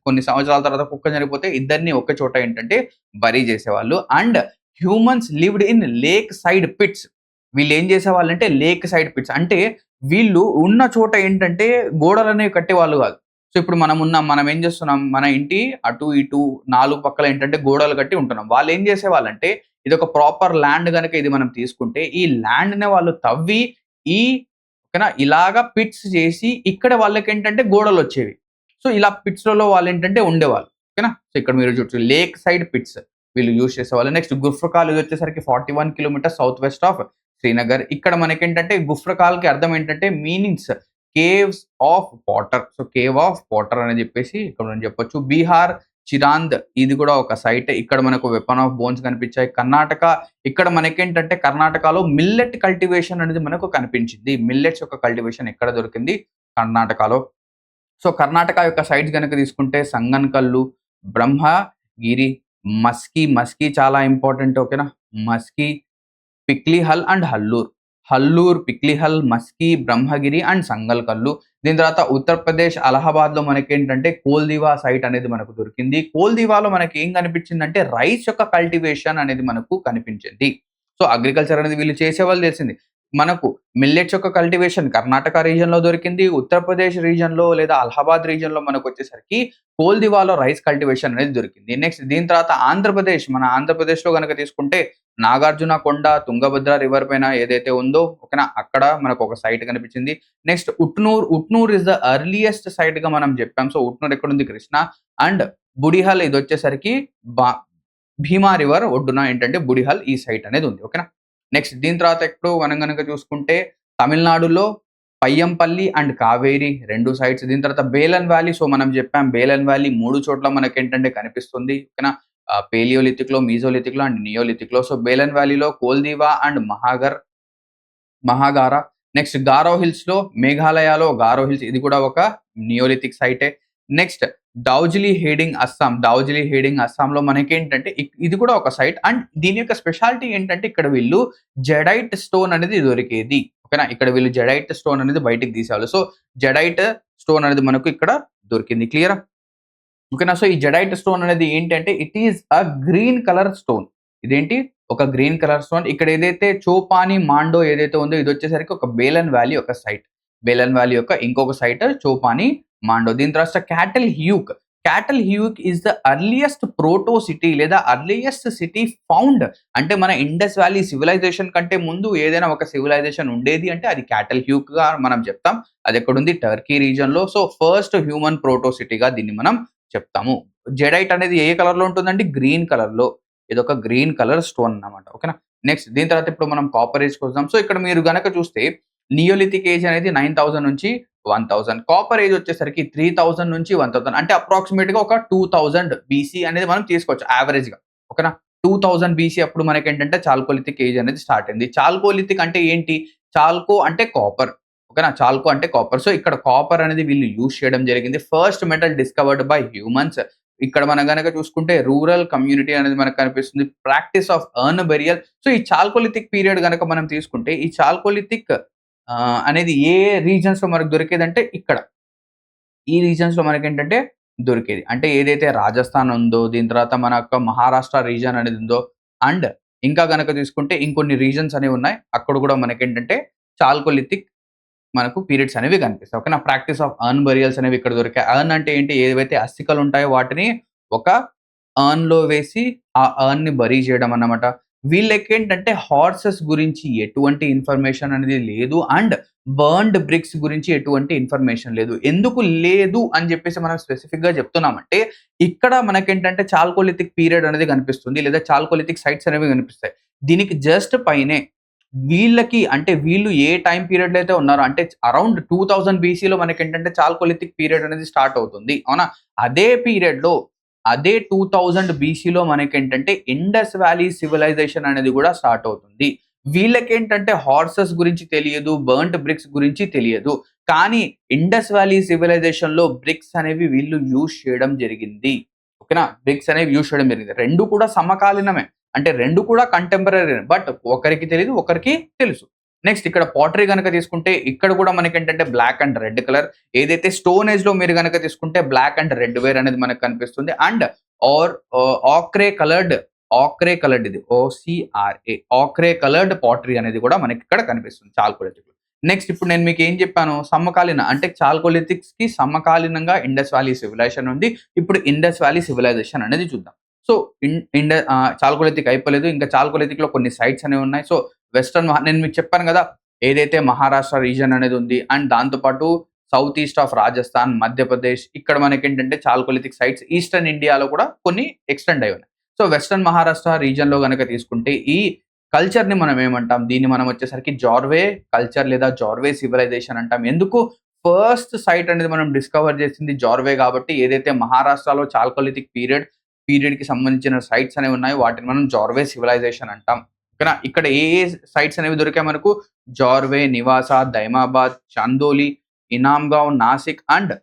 కొన్ని సంవత్సరాల తర్వాత కుక్క చనిపోతే ఇద్దరిని ఒక చోట ఏంటంటే బరీ చేసేవాళ్ళు. And humans lived in lake side pits. వీళ్ళు ఏం చేసేవాళ్ళంటే లేక్ సైడ్ పిట్స్ అంటే వీళ్ళు ఉన్న చోట ఏంటంటే గోడలనేవి కట్టేవాళ్ళు కాదు. సో ఇప్పుడు మనం ఏం చేస్తున్నాం? మన ఇంటి అటు ఇటు 4 పక్కల ఏంటంటే గోడలు కట్టి ఉంటున్నాం. వాళ్ళు ఏం చేసేవాళ్ళంటే ఇదొక ప్రాపర్ ల్యాండ్ గనక ఇది మనం తీసుకుంటే ఈ ల్యాండ్‌ని వాళ్ళు తవ్వి ఈ ఓకేనా? ఇలాగా పిట్స్ చేసి ఇక్కడ వాళ్ళకేంటంటే గోడలొచ్చేవి. సో ఇలా పిట్స్‌లలో వాళ్ళేంటంటే ఉండేవాళ్ళు. ఓకేనా? సో ఇక్కడ మీరు చూడొచ్చు లేక్ సైడ్ పిట్స్ వీళ్ళు యూజ్ చేసేవాళ్ళు. నెక్స్ట్ గుఫ్రకాల్ ఇదొచ్చేసరికి 41 kilometres south west of Srinagar. ఇక్కడ మనకేంటంటే గుఫ్రకాల్‌కి అర్థం ఏంటంటే meanings caves of water. So cave of water అని చెప్పేసి ఇక్కడ మనం చెప్పొచ్చు. బీహార్ చిరాంద్ ఇది కూడా ఒక సైట్. ఇక్కడ మనకు వెపన్ ఆఫ్ బోన్స్ కనిపించాయి. కర్ణాటక ఇక్కడ మనకేంటంటే కర్ణాటకలో మిల్లెట్ కల్టివేషన్ అనేది మనకు కనిపించింది. మిల్లెట్స్ యొక్క కల్టివేషన్ ఎక్కడ దొరికింది? కర్ణాటకలో. సో కర్ణాటక యొక్క సైట్స్ గనక తీసుకుంటే సంగన్కల్లు, బ్రహ్మగిరి, మస్కీ చాలా ఇంపార్టెంట్. ఓకేనా? మస్కీ, పిక్లీహల్ అండ్ హల్లూర్. హల్లూర్, పిక్లీహల్, మస్కీ, బ్రహ్మగిరి అండ్ సంగల్ కల్లు. దీని తర్వాత ఉత్తరప్రదేశ్ అలహాబాద్‌లో మనకేంటంటే కోల్‌దివా సైట్ అనేది మనకు దొరికింది. కోల్‌దివాలో మనకి ఏం కనిపించిందంటే రైస్ యొక్క కల్టివేషన్ అనేది మనకు కనిపించింది. సో, అగ్రికల్చర్ అనేది వీళ్ళు చేసేవాళ్ళు తెలిసింది. మనకు మిల్లెట్స్ యొక్క కల్టివేషన్ కర్ణాటక రీజియన్‌లో దొరికింది. ఉత్తరప్రదేశ్ రీజియన్‌లో లేదా అలహాబాద్ రీజియన్‌లో మనకొచ్చేసరికి కోల్‌దివాలో రైస్ కల్టివేషన్ అనేది దొరికింది. నెక్స్ట్ దీని తర్వాత ఆంధ్రప్రదేశ్, మన ఆంధ్రప్రదేశ్‌లో గనక తీసుకుంటే నాగార్జున కొండ, తుంగభద్ర రివర్ పైన ఏదైతే ఉందో ఓకేనా, అక్కడ మనకు ఒక సైట్ కనిపించింది. Next Utnur, Utnur is the earliest సైట్‌గా మనం చెప్పాం. సో, ఉట్నూర్ ఎక్కడుంది? కృష్ణ. అండ్ బుడిహల్ ఇదొచ్చేసరికి బా భీమా రివర్ ఒడ్డున ఏంటంటే బుడిహల్ ఈ సైట్ అనేది ఉంది. ఓకేనా? నెక్స్ట్ దీని తర్వాత ఇప్పుడు మనం గనక చూసుకుంటే తమిళనాడులో పయ్యంపల్లి అండ్ కావేరి 2 సైట్స్. దీని తర్వాత బేలన్ వ్యాలీ. సో, మనం చెప్పాం బేలన్ వ్యాలీ 3 చోట్ల మనకేంటంటే కనిపిస్తుంది. ఓకేనా? పేలియోలిథిక్‌లో, మీజోలిథిక్‌లో అండ్ నియోలిథిక్‌లో. సో, బేలన్ వ్యాలీలో కోల్‌దివా అండ్ మహాగారా. నెక్స్ట్ గారో హిల్స్‌లో మేఘాలయలో గారో హిల్స్ ఇది కూడా ఒక నియోలిథిక్ సైటే. నెక్స్ట్ డౌజిలీ హేడింగ్ అస్సాంలో మనకేంటంటే ఇది కూడా ఒక సైట్. అండ్ దీని యొక్క స్పెషాలిటీ ఏంటంటే ఇక్కడ వీళ్ళు జెడైట్ స్టోన్ అనేది దొరికేది. ఓకేనా? ఇక్కడ వీళ్ళు జెడైట్ స్టోన్ అనేది బయటికి తీసేవాళ్ళు. సో, జెడైట్ స్టోన్ అనేది మనకు ఇక్కడ దొరికింది. క్లియరా? ఓకేనా? సో, ఈ జెడైట్ స్టోన్ అనేది ఏంటంటే it is a green colour stone. ఇదేంటి? ఒక గ్రీన్ కలర్ స్టోన్. ఇక్కడ ఏదైతే చోపాని మాండో ఏదైతే ఉందో ఇదొచ్చేసరికి ఒక బేలన్ వ్యాలీ ఒక సైట్. బేలన్ వ్యాలీ యొక్క ఇంకొక సైట్ చోపాని మాండో. దీని తర్వాత Catal Huyuk. Catal Huyuk is the earliest proto city or earliest city found. అంటే మన ఇండస్ వ్యాలీ సివిలైజేషన్ కంటే ముందు ఏదైనా ఒక సివిలైజేషన్ ఉండేది అంటే అది క్యాటల్ హ్యూక్‌గా మనం చెప్తాం. అది ఎక్కడుంది? టర్కీ రీజియన్‌లో. సో, ఫస్ట్ హ్యూమన్ ప్రోటో సిటీగా దీన్ని మనం చెప్తాము. జెడైట్ అనేది ఏ కలర్‌లో ఉంటుందండి? గ్రీన్ కలర్‌లో. ఇదొక గ్రీన్ కలర్ స్టోన్ అన్నమాట. ఓకేనా? నెక్స్ట్ దీని తర్వాత ఇప్పుడు మనం కాపర్ ఏజ్‌కొద్దాం. సో, ఇక్కడ మీరు గనక చూస్తే నియోలిథిక్ ఏజ్ అనేది 9000 నుంచి 1000. కాపర్ ఏజ్ వచ్చేసరికి 3000 నుంచి 1000 అంటే అప్రాక్సిమేట్‌గా ఒక 2000 బీసీ అనేది మనం తీసుకోవచ్చు యావరేజ్‌గా. ఓకేనా? 2000 బీసీ అప్పుడు మనకేంటంటే చాల్కోలిథిక్ ఏజ్ అనేది స్టార్ట్ అయింది. చాల్కోలిథిక్ అంటే ఏంటి? చాల్కో అంటే కాపర్. ఓకేనా? చాల్కో అంటే కాపర్. సో, ఇక్కడ కాపర్ అనేది వీళ్ళు యూజ్ చేయడం జరిగింది. First metal discovered by humans. ఇక్కడ మనం గనక చూసుకుంటే రూరల్ కమ్యూనిటీ అనేది మనకు కనిపిస్తుంది. Practice of earn burial. So, ఈ చాల్కోలిథిక్ పీరియడ్ గనక మనం తీసుకుంటే ఈ చాల్కోలిథిక్ అనేది ఏ రీజియన్స్‌లో మనకు దొరికేదంటే ఇక్కడ. ఈ రీజియన్స్‌లో మనకేంటంటే దొరికేది. అంటే ఏదైతే రాజస్థాన్ ఉందో, దీని తర్వాత మన యొక్క మహారాష్ట్ర రీజియన్ అనేది ఉందో అండ్ ఇంకా గనక తీసుకుంటే ఇంకొన్ని రీజియన్స్ అనేవి ఉన్నాయి. అక్కడ కూడా మనకేంటంటే చాల్కోలిథిక్ మనకు పీరియడ్స్ అనేవి కనిపిస్తాయి. ఓకేనా? ప్రాక్టీస్ ఆఫ్ అర్న్ బరియల్స్ అనేవి ఇక్కడ దొరికాయి. అర్న్ అంటే ఏంటి? ఏవైతే అస్థికలు ఉంటాయో వాటిని ఒక అర్న్‌లో వేసి ఆ అర్న్‌ని బరీ చేయడం అన్నమాట. వీళ్ళకేంటంటే హార్సెస్ గురించి ఎటువంటి ఇన్ఫర్మేషన్ అనేది లేదు. అండ్ బర్న్డ్ బ్రిక్స్ గురించి ఎటువంటి ఇన్ఫర్మేషన్ లేదు. ఎందుకు లేదు అని చెప్పేసి మనం స్పెసిఫిక్‌గా చెప్తున్నామంటే ఇక్కడ మనకేంటంటే చాల్కోలిథిక్ పీరియడ్ అనేది కనిపిస్తుంది. లేదా చాల్కోలిథిక్ సైట్స్ అనేవి కనిపిస్తాయి. దీనికి జస్ట్ పైనే వీళ్ళకి అంటే వీళ్ళు ఏ టైమ్ పీరియడ్‌లో అయితే ఉన్నారో అంటే అరౌండ్ 2000 బీసీలో మనకేంటంటే చాల్కోలిథిక్ పీరియడ్ అనేది స్టార్ట్ అవుతుంది. అవునా? అదే పీరియడ్‌లో అదే 2000 బీసీలో మనకేంటంటే ఇండస్ వ్యాలీ సివిలైజేషన్ అనేది కూడా స్టార్ట్ అవుతుంది. వీళ్ళకేంటంటే హార్సెస్ గురించి తెలియదు. బర్న్ట్ బ్రిక్స్ గురించి తెలియదు. కానీ ఇండస్ వ్యాలీ సివిలైజేషన్‌లో బ్రిక్స్ అనేవి వీళ్ళు యూజ్ చేయడం జరిగింది. ఓకేనా? బ్రిక్స్ అనేవి యూజ్ చేయడం జరిగింది. 2 కూడా సమకాలీనమే. అంటే 2 కూడా కంటెంపరరీనే. బట్ ఒకరికి తెలీదు, ఒకరికి తెలుసు. నెక్స్ట్ ఇక్కడ పాటరీ గనక తీసుకుంటే ఇక్కడ కూడా మనకేంటంటే బ్లాక్ అండ్ రెడ్ కలర్. ఏదైతే స్టోన్ ఏజ్‌లో మీరు గనక తీసుకుంటే బ్లాక్ అండ్ రెడ్ వేర్ అనేది మనకు కనిపిస్తుంది. అండ్ ఆక్రే కలర్డ్ ఇది. ఓసీఆర్ఏ ఆక్రే కలర్డ్ పాటరీ అనేది కూడా మనకి ఇక్కడ కనిపిస్తుంది చాల్కోలిథిక్‌లో. నెక్స్ట్ ఇప్పుడు నేను మీకు ఏం చెప్పాను? సమకాలీన అంటే చాల్కోలిథిక్స్‌కి సమకాలీనంగా ఇండస్ వ్యాలీ సివిలైజేషన్ ఉంది. ఇప్పుడు ఇండస్ వ్యాలీ సివిలైజేషన్ అనేది చూద్దాం. సో, చాల్కోలిథిక్ అయిపోలేదు. ఇంకా చాల్కోలిథిక్‌లో కొన్ని సైట్స్ అనేవి ఉన్నాయి. సో, నేను మీకు చెప్పాను గదా! ఏదైతే మహారాష్ట్ర రీజియన్ అనేది ఉంది. అండ్ దాంతో పాటు south east of Rajasthan, Madhya Pradesh ఇక్కడ మనకేంటంటే చాల్కోలిథిక్ సైట్స్ ఈస్టర్న్ ఇండియాలో కూడా కొన్ని ఎక్స్‌టెండ్ అయ్యి ఉన్నాయి. సో, వెస్టర్న్ మహారాష్ట్ర రీజియన్‌లో గనక తీసుకుంటే ఈ కల్చర్‌ని మనం ఏమంటాం? దీన్ని మనం వచ్చేసరికి జార్వే కల్చర్ లేదా జార్వే సివిలైజేషన్ అంటాం. ఎందుకు? ఫస్ట్ సైట్ అనేది మనం డిస్కవర్ చేసింది జార్వే కాబట్టి ఏదైతే మహారాష్ట్రలో చాల్కోలిథిక్ పీరియడ్‌కి సంబంధించిన సైట్స్ అనేవి ఉన్నాయో వాటిని మనం జార్వే సివిలైజేషన్ అంటాం. ఓకేనా? ఇక్కడ ఏ సైట్స్ అనేవి దొరికాయి మనకు? జార్వే, నివాసా, దైమాబాద్, చాందోలి, ఇనామ్‌గావ్, నాసిక్ అండ్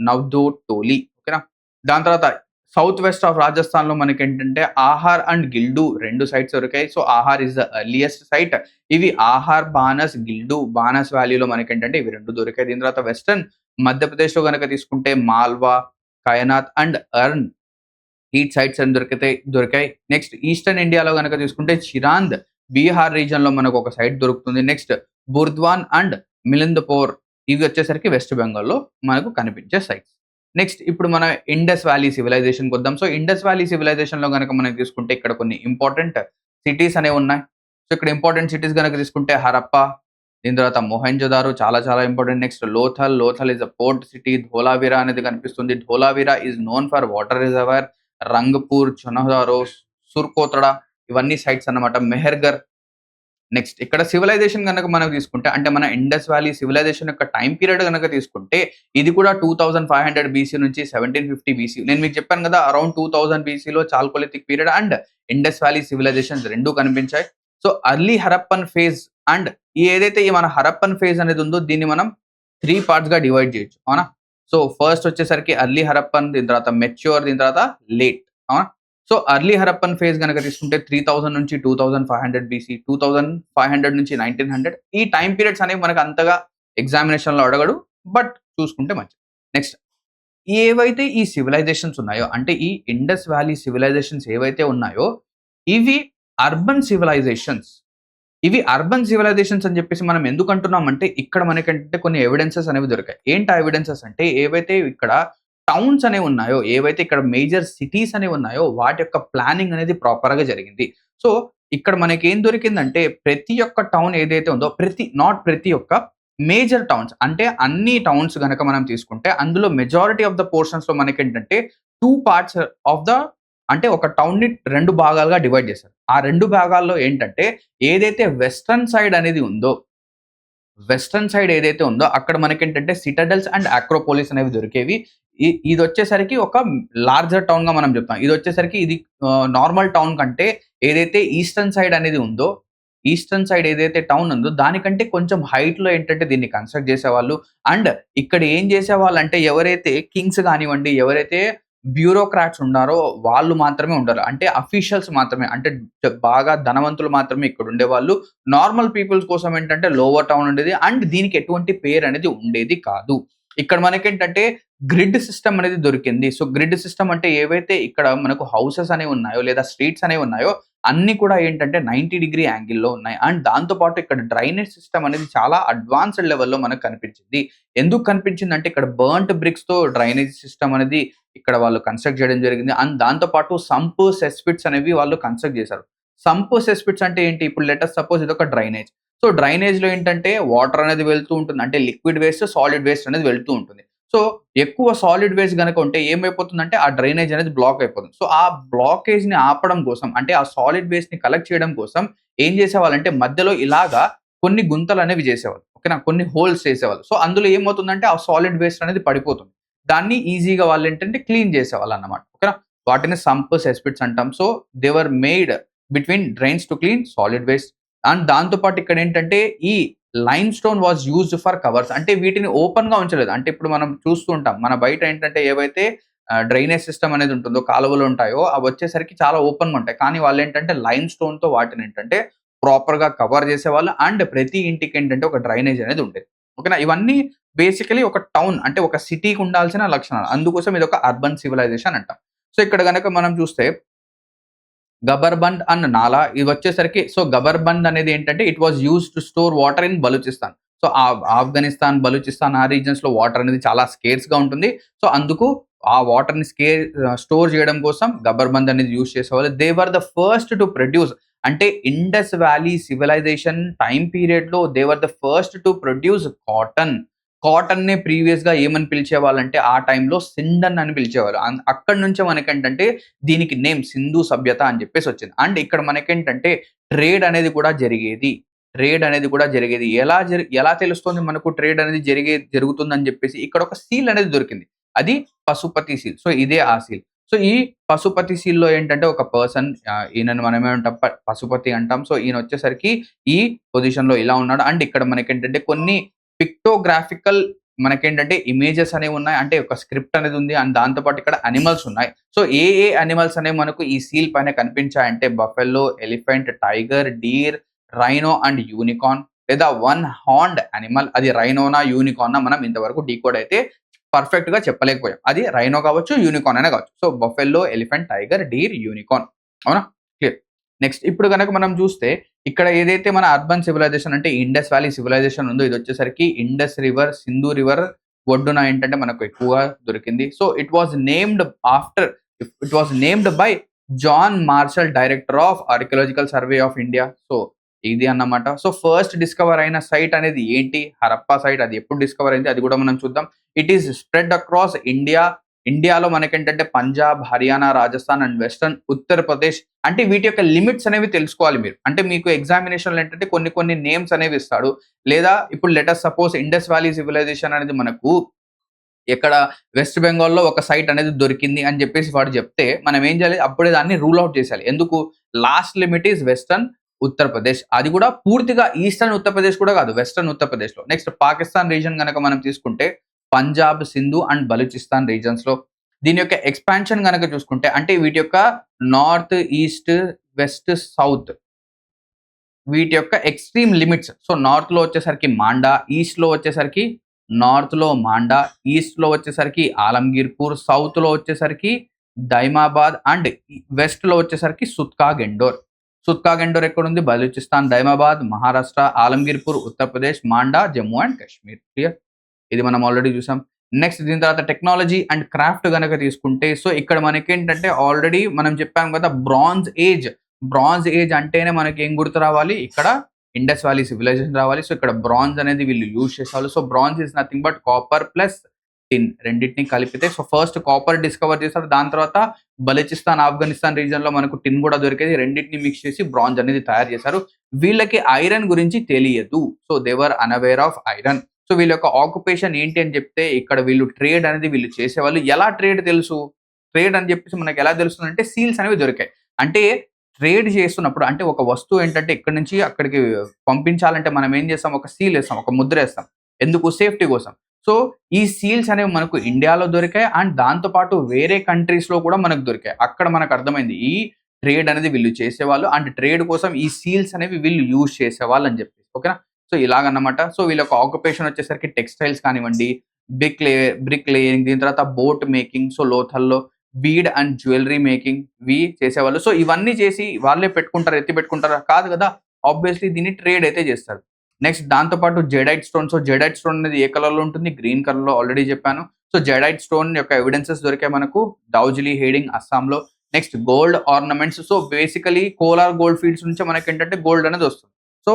నవ్దోటోలి. ఓకేనా? దాని తర్వాత సౌత్ వెస్ట్ ఆఫ్ రాజస్థాన్‌లో మనకేంటంటే ఆహార్ అండ్ గిల్డు 2 సైట్స్ దొరికాయి. So, Ahar is the earliest site. ఇవి ఆహార్, బానస్, గిల్డు, బానస్ వ్యాలీలో మనకేంటంటే ఇవి 2 దొరికాయి. దీని తర్వాత వెస్టర్న్ మధ్యప్రదేశ్‌లో గనక తీసుకుంటే మాల్వా, కయనాత్ అండ్ అర్న్ ఈ సైట్స్ అని దొరికాయి. నెక్స్ట్ ఈస్టర్న్ ఇండియాలో గనక తీసుకుంటే చిరాంద్, బీహార్ రీజియన్‌లో మనకు ఒక సైట్ దొరుకుతుంది. నెక్స్ట్ బుర్ద్వాన్ అండ్ మిలిందపూర్ ఇవి వచ్చేసరికి వెస్ట్ బెంగాల్‌లో మనకు కనిపించే సైట్స్. నెక్స్ట్ ఇప్పుడు మన ఇండస్ వ్యాలీ సివిలైజేషన్‌కి వద్దాం. సో, ఇండస్ వ్యాలీ సివిలైజేషన్‌లో గనక మనం తీసుకుంటే ఇక్కడ కొన్ని ఇంపార్టెంట్ సిటీస్ అనేవి ఉన్నాయి. సో, ఇక్కడ ఇంపార్టెంట్ సిటీస్ గనక తీసుకుంటే హరప్ప, దీని తర్వాత మొహెంజోదారో చాలా చాలా important. Next Lothal, Lothal is a port city. Dholavira అనేది కనిపిస్తుంది. Dholavira is known for water reservoir. Rangpur, Chanhudaro, Surkotada ఇవన్నీ సైట్స్ అన్నమాట. మెహర్‌గర్ నెక్స్ట్ ఇక్కడ సివిలైజేషన్ గనక మనం తీసుకుంటే అంటే మన ఇండస్ వ్యాలీ సివిలైజేషన్ యొక్క టైమ్ పీరియడ్ గనక తీసుకుంటే ఇది కూడా 2500 బీసీ నుంచి 1750 బీసీ. నేను మీకు చెప్పాను కదా అరౌండ్ 2000 బీసీలో chalcolithic period and Indus valley civilisations 2 కనిపించాయి. So early Harappan phase and ఏదైతే ఈ మన హరప్పన్ ఫేజ్ అనేది ఉందో దీన్ని మనం 3 పార్ట్స్ గా డివైడ్ చేయొచ్చు. అవునా? సో ఫస్ట్ వచ్చేసరికి అర్లీ హరప్పన్, దీని తర్వాత మెచ్యూర్, దీని తర్వాత లేట్. అవునా? సో అర్లీ హరప్పన్ ఫేజ్ గనక తీసుకుంటే 3000 నుంచి 2500 బీసీ, 2500 నుంచి 1900 ఈ టైం పీరియడ్స్ అనేవి మనకు అంతగా ఎగ్జామినేషన్‌లో అడగడు. బట్ చూసుకుంటే మంచిది. నెక్స్ట్ ఏవైతే ఈ సివిలైజేషన్స్ ఉన్నాయో అంటే ఈ ఇండస్ వ్యాలీ సివిలైజేషన్స్ ఏవైతే ఉన్నాయో ఇవి అర్బన్ సివిలైజేషన్స్. ఇవి అర్బన్ సివిలైజేషన్స్ అని చెప్పేసి మనం ఎందుకు అంటున్నామంటే ఇక్కడ మనకేంటంటే కొన్ని ఎవిడెన్సెస్ అనేవి దొరికాయి. ఏంటి ఆ ఎవిడెన్సెస్ అంటే ఏవైతే ఇక్కడ టౌన్స్ అనేవి ఉన్నాయో, ఏవైతే ఇక్కడ మేజర్ సిటీస్ అనేవి ఉన్నాయో వాటి యొక్క ప్లానింగ్ అనేది ప్రాపర్‌గా జరిగింది. సో, ఇక్కడ మనకేం దొరికిందంటే ప్రతి ఒక్క టౌన్ ఏదైతే ఉందో ప్రతి ఒక్క మేజర్ టౌన్స్ అంటే అన్ని టౌన్స్ గనక మనం తీసుకుంటే అందులో మెజారిటీ ఆఫ్ ద పోర్షన్స్‌లో మనకేంటంటే 2 పార్ట్స్ ఆఫ్ ద అంటే ఒక టౌన్‌ని 2 భాగాలుగా డివైడ్ చేశారు. ఆ 2 భాగాల్లో ఏంటంటే ఏదైతే వెస్టర్న్ సైడ్ ఏదైతే ఉందో అక్కడ మనకేంటంటే సిటడల్స్ అండ్ అక్రోపోలిస్ అనేవి దొరికేవి. ఇదొచ్చేసరికి ఒక లార్జర్ టౌన్‌గా మనం చెప్తాం. ఇదొచ్చేసరికి ఇది నార్మల్ టౌన్ కంటే ఏదైతే ఈస్టర్న్ సైడ్ ఏదైతే టౌన్ ఉందో దానికంటే కొంచెం హైట్‌లో ఏంటంటే దీన్ని కన్‌స్ట్రక్ట్ చేసేవాళ్ళు. అండ్ ఇక్కడ ఏం చేసేవాళ్ళంటే ఎవరైతే కింగ్స్ గానివ్వండి, ఎవరైతే బ్యూరోక్రాట్స్ ఉన్నారో వాళ్ళు మాత్రమే ఉంటారు. అంటే అఫీషియల్స్ మాత్రమే. అంటే బాగా ధనవంతులు మాత్రమే ఇక్కడ ఉండేవాళ్ళు. నార్మల్ పీపుల్స్ కోసం ఏంటంటే లోవర్ టౌన్ ఉండేది. అండ్ దీనికి ఎటువంటి పేరు అనేది ఉండేది కాదు. ఇక్కడ మనకేంటంటే గ్రిడ్ సిస్టమ్ అనేది దొరికింది. సో, గ్రిడ్ సిస్టమ్ అంటే ఏవైతే ఇక్కడ మనకు హౌసెస్ అనేవి ఉన్నాయో లేదా స్ట్రీట్స్ అనేవి ఉన్నాయో అన్నీ కూడా ఏంటంటే 90 డిగ్రీ యాంగిల్‌లో ఉన్నాయి. అండ్ దాంతో పాటు ఇక్కడ డ్రైనేజ్ సిస్టమ్ అనేది చాలా అడ్వాన్స్డ్ లెవెల్‌లో మనకు కనిపించింది. ఎందుకు కనిపించిందంటే ఇక్కడ బర్న్ట్ బ్రిక్స్‌తో డ్రైనేజ్ సిస్టమ్ అనేది ఇక్కడ వాళ్ళు కన్‌స్ట్రక్ట్ చేయడం జరిగింది. అండ్ దాంతో పాటు సంప్, సెస్పిట్స్ అనేవి వాళ్ళు కన్‌స్ట్రక్ట్ చేశారు. సంప్, సెస్పిట్స్ అంటే ఏంటి? ఇప్పుడు లెట్ అస్ సపోజ్ ఇదొక డ్రైనేజ్. సో, డ్రైనేజ్‌లో ఏంటంటే వాటర్ అనేది వెళ్తూ ఉంటుంది. అంటే లిక్విడ్ వేస్ట్, సాలిడ్ వేస్ట్ అనేది వెళ్తూ ఉంటుంది. సో, ఎక్కువ సాలిడ్ వేస్ట్ గనక ఉంటే ఏమైపోతుందంటే ఆ డ్రైనేజ్ అనేది బ్లాక్ అయిపోతుంది. సో, ఆ బ్లాకేజ్‌ని ఆపడం కోసం అంటే ఆ సాలిడ్ వేస్ట్‌ని కలెక్ట్ చేయడం కోసం ఏం చేసేవాళ్ళంటే మధ్యలో ఇలాగా కొన్ని గుంతలనేవి చేసేవాళ్ళు. ఓకేనా? కొన్ని హోల్స్ చేసేవాళ్ళు. సో, అందులో ఏమవుతుందంటే ఆ సాలిడ్ వేస్ట్ అనేది పడిపోతుంది. దాన్ని ఈజీగా వాళ్ళేంటంటే క్లీన్ చేసేవాళ్ళన్నమాట. ఓకేనా? వాటిని సంప్, సెస్పిట్స్ అంటాం. So, they were made between drains to clean solid waste. And దాంతో పాటు ఇక్కడేంటంటే ఈ lime stone was used for covers. అంటే వీటిని ఓపెన్‌గా ఉంచలేదు. అంటే ఇప్పుడు మనం చూస్తూ ఉంటాం. మన బయట ఏంటంటే ఏవైతే డ్రైనేజ్ సిస్టమ్ అనేది ఉంటుందో, కాలువలు ఉంటాయో అవొచ్చేసరికి చాలా ఓపెన్‌గా ఉంటాయి. కానీ వాళ్ళేంటంటే లైమ్ స్టోన్‌తో వాటినేంటంటే ప్రాపర్‌గా కవర్ చేసేవాళ్ళు. అండ్ ప్రతి ఇంటికేంటంటే ఒక డ్రైనేజ్ అనేది ఉండేది. ఓకేనా? ఇవన్నీ బేసికల్లీ ఒక టౌన్ అంటే ఒక సిటీకి ఉండాల్సిన లక్షణాలు. అందుకోసం ఇదొక అర్బన్ సివిలైజేషన్ అంటాం. సో, ఇక్కడ గనక మనం చూస్తే గబర్బంద్ అండ్ నాలా ఇవొచ్చేసరికి సో, గబర్బంద్ అనేది ఏంటంటే it was used to store water in Balochistan. So, Afghanistan, Balochistan ఆ రీజియన్స్‌లో వాటర్ అనేది చాలా స్కేర్స్‌గా ఉంటుంది. సో, అందుకు ఆ వాటర్‌ని స్టోర్ చేయడం కోసం గబర్బంద్ అనేది యూజ్ చేసేవాళ్ళు. They were the first to produce అంటే ఇండస్ వ్యాలీ సివిలైజేషన్ టైమ్ పీరియడ్‌లో they were the first to produce cotton. కాటన్‌ని ప్రీవియస్‌గా ఏమని పిలిచేవాళ్ళంటే ఆ టైంలో సిండన్ అని పిలిచేవారు. అక్కడి నుంచే మనకేంటంటే దీనికి నేమ్ సింధు సభ్యత అని చెప్పేసొచ్చింది. అండ్ ఇక్కడ మనకేంటంటే ట్రేడ్ అనేది కూడా జరిగేది. ఎలా తెలుస్తుంది మనకు ట్రేడ్ అనేది జరుగుతుందని చెప్పేసి ఇక్కడ ఒక సీల్ అనేది దొరికింది. అది పశుపతి సీల్. సో, ఇదే ఆ సీల్. సో, ఈ పశుపతి సీల్‌లో ఏంటంటే ఒక పర్సన్ ఈయనని మనమేమంటాం పశుపతి అంటాం. సో, ఈయనొచ్చేసరికి ఈ పొజిషన్‌లో ఇలా ఉన్నాడు. అండ్ ఇక్కడ మనకేంటంటే కొన్ని పిక్టోగ్రాఫికల్ మనకేంటంటే ఇమేజెస్ అనేవి ఉన్నాయి. అంటే ఒక స్క్రిప్ట్ అనేది ఉంది. అండ్ దాంతో పాటు ఇక్కడ అనిమల్స్ ఉన్నాయి. సో ఏ అనిమల్స్ అనేవి మనకు ఈ సీల్ పైన కనిపించాయంటే buffalo, elephant, tiger, deer, rhino and unicorn లేదా వన్ హార్న్డ్ అనిమల్ అది రైనోనా, యూనికార్నా మనం ఇంతవరకు డీకోడ్ అయితే పర్ఫెక్ట్‌గా చెప్పలేకపోయాం. అది రైనో కావచ్చు, యూనికార్న్ అయినా కావచ్చు. So buffalo, elephant, tiger, deer, unicorn. అవునా? క్లియర్. నెక్స్ట్ ఇప్పుడు గనక మనం చూస్తే ఇక్కడ ఏదైతే మన అర్బన్ సివిలైజేషన్ అంటే ఇండస్ వ్యాలీ సివిలైజేషన్ ఉందో ఇది వచ్చేసరికి ఇండస్ రివర్, సింధు రివర్ ఒడ్డున ఏంటంటే మనకు ఎక్కువగా దొరికింది. So it was named by John Marshall director of archaeological survey of India. So ఇది అన్నమాట. సో ఫస్ట్ డిస్కవర్ అయిన సైట్ అనేది ఏంటి? హరప్పా సైట్. అది ఎప్పుడు డిస్కవర్ అయింది అది కూడా మనం చూద్దాం. It is spread across India. ఇండియాలో మనకేంటంటే పంజాబ్, హర్యానా, రాజస్థాన్ అండ్ వెస్టర్న్ ఉత్తరప్రదేశ్. అంటే వీటి యొక్క లిమిట్స్ అనేవి తెలుసుకోవాలి మీరు. అంటే మీకు ఎగ్జామినేషన్‌లో ఏంటంటే కొన్ని నేమ్స్ అనేవి ఇస్తాడు. లేదా ఇప్పుడు let us suppose Indus valley civilisation అనేది మనకు ఎక్కడ వెస్ట్ బెంగాల్‌లో ఒక సైట్ అనేది దొరికింది అని చెప్పేసి వాడు చెప్తే మనం ఏం చేయాలి? అప్పుడే దాన్ని రూల్ ఔట్ చేసేయాలి. ఎందుకు? Last limit is western Uttar Pradesh. అది కూడా పూర్తిగా ఈస్టర్న్ ఉత్తరప్రదేశ్ కూడా కాదు. వెస్టర్న్ ఉత్తరప్రదేశ్‌లో. నెక్స్ట్ పాకిస్తాన్ రీజియన్ గనక మనం తీసుకుంటే పంజాబ్, సింధు అండ్ బలూచిస్తాన్ రీజియన్స్‌లో. దీని యొక్క ఎక్స్‌పాన్షన్ గనక చూసుకుంటే అంటే వీటి యొక్క నార్త్, ఈస్ట్, వెస్ట్, సౌత్ వీటి యొక్క ఎక్స్‌ట్రీమ్ లిమిట్స్. సో నార్త్‌లో వచ్చేసరికి మాండా, ఈస్ట్‌లో వచ్చేసరికి నార్త్‌లో మాండా, ఈస్ట్‌లో వచ్చేసరికి ఆలంగీర్పూర్, సౌత్‌లో వచ్చేసరికి దైమాబాద్ అండ్ వెస్ట్‌లో వచ్చేసరికి సుత్కా గెండోర్. సుత్కా గెండోర్ ఎక్కడుంది? బలూచిస్తాన్, దైమాబాద్, మహారాష్ట్ర, ఆలంగీర్పూర్, ఉత్తరప్రదేశ్, మాండా, జమ్మూ అండ్ కాశ్మీర్. క్లియర్? ఇది మనం ఆల్రెడీ చూసాం. నెక్స్ట్ దీని తర్వాత టెక్నాలజీ అండ్ క్రాఫ్ట్ గనక తీసుకుంటే సో ఇక్కడ మనకేంటంటే ఆల్రెడీ మనం చెప్పాం కదా బ్రాంజ్ ఏజ్. బ్రాంజ్ ఏజ్ అంటేనే మనకి ఏం గుర్తు రావాలి? ఇక్కడ ఇండస్ వ్యాలీ సివిలైజేషన్ రావాలి. సో ఇక్కడ బ్రాంజ్ అనేది వీళ్ళు యూజ్ చేసేవాళ్ళు. So bronze is nothing but copper plus tin రెండిటిని కలిపితే సో ఫస్ట్ కాపర్ డిస్కవర్ చేశారు. దాని తర్వాత బలూచిస్తాన్, ఆఫ్ఘనిస్తాన్ రీజియన్ లో మనకు టిన్ కూడా దొరికేది. రెండింటిని మిక్స్ చేసి బ్రాంజ్ అనేది తయారు చేశారు. వీళ్ళకి ఐరన్ గురించి తెలియదు. So they were unaware of iron. So వీళ్ళ యొక్క ఆక్యుపేషన్ ఏంటి అని చెప్తే ఇక్కడ వీళ్ళు ట్రేడ్ అనేది వీళ్ళు చేసేవాళ్ళు. ఎలా ట్రేడ్ తెలుసు? ట్రేడ్ అని చెప్పేసి మనకు ఎలా తెలుస్తుందంటే సీల్స్ అనేవి దొరికాయి. అంటే ట్రేడ్ చేస్తున్నప్పుడు అంటే ఒక వస్తువు ఏంటంటే ఇక్కడి నుంచి అక్కడికి పంపించాలంటే మనం ఏం చేస్తాం? ఒక సీల్ ఏస్తాం. ఒక ముద్ర ఏస్తాం. ఎందుకు? సేఫ్టీ కోసం. సో ఈ సీల్స్ అనేవి మనకు ఇండియాలో దొరికాయి. అండ్ దాంతో పాటు వేరే కంట్రీస్‌లో కూడా మనకు దొరికాయి. అక్కడ మనకు అర్థమైంది. ఈ ట్రేడ్ అనేది వీళ్ళు చేసేవాళ్ళు. అండ్ ట్రేడ్ కోసం ఈ సీల్స్ అనేవి వీళ్ళు యూజ్ చేసేవాళ్ళు అని చెప్పేసి. ఓకేనా? సో ఇలాగన్నమాట. సో వీళ్ళ యొక్క ఆక్యుపేషన్ వచ్చేసరికి టెక్స్‌టైల్స్ కానివ్వండి, బ్రిక్ లేయింగ్, దీని తర్వాత బోట్ మేకింగ్, సో లోథల్లో బీడ్ అండ్ జ్యువెలరీ మేకింగ్ ఇవి చేసేవాళ్ళు. సో ఇవన్నీ చేసి వాళ్ళే పెట్టుకుంటారా? ఎత్తి పెట్టుకుంటారా? కాదు కదా! ఆబ్వియస్లీ దీన్ని ట్రేడ్ అయితే చేస్తారు. నెక్స్ట్ దాంతో పాటు జెడైట్ స్టోన్. సో జెడైట్ స్టోన్ అనేది ఏ కలర్‌లో ఉంటుంది? గ్రీన్ కలర్‌లో ఆల్రెడీ చెప్పాను. సో జెడైట్ స్టోన్ యొక్క ఎవిడెన్సెస్ దొరికాయి మనకు దౌజిలీ, హేడింగ్, అస్సాంలో. Next gold ornaments. So basically Kolar gold fields నుంచి మనకేంటంటే గోల్డ్ అనేది వస్తుంది. సో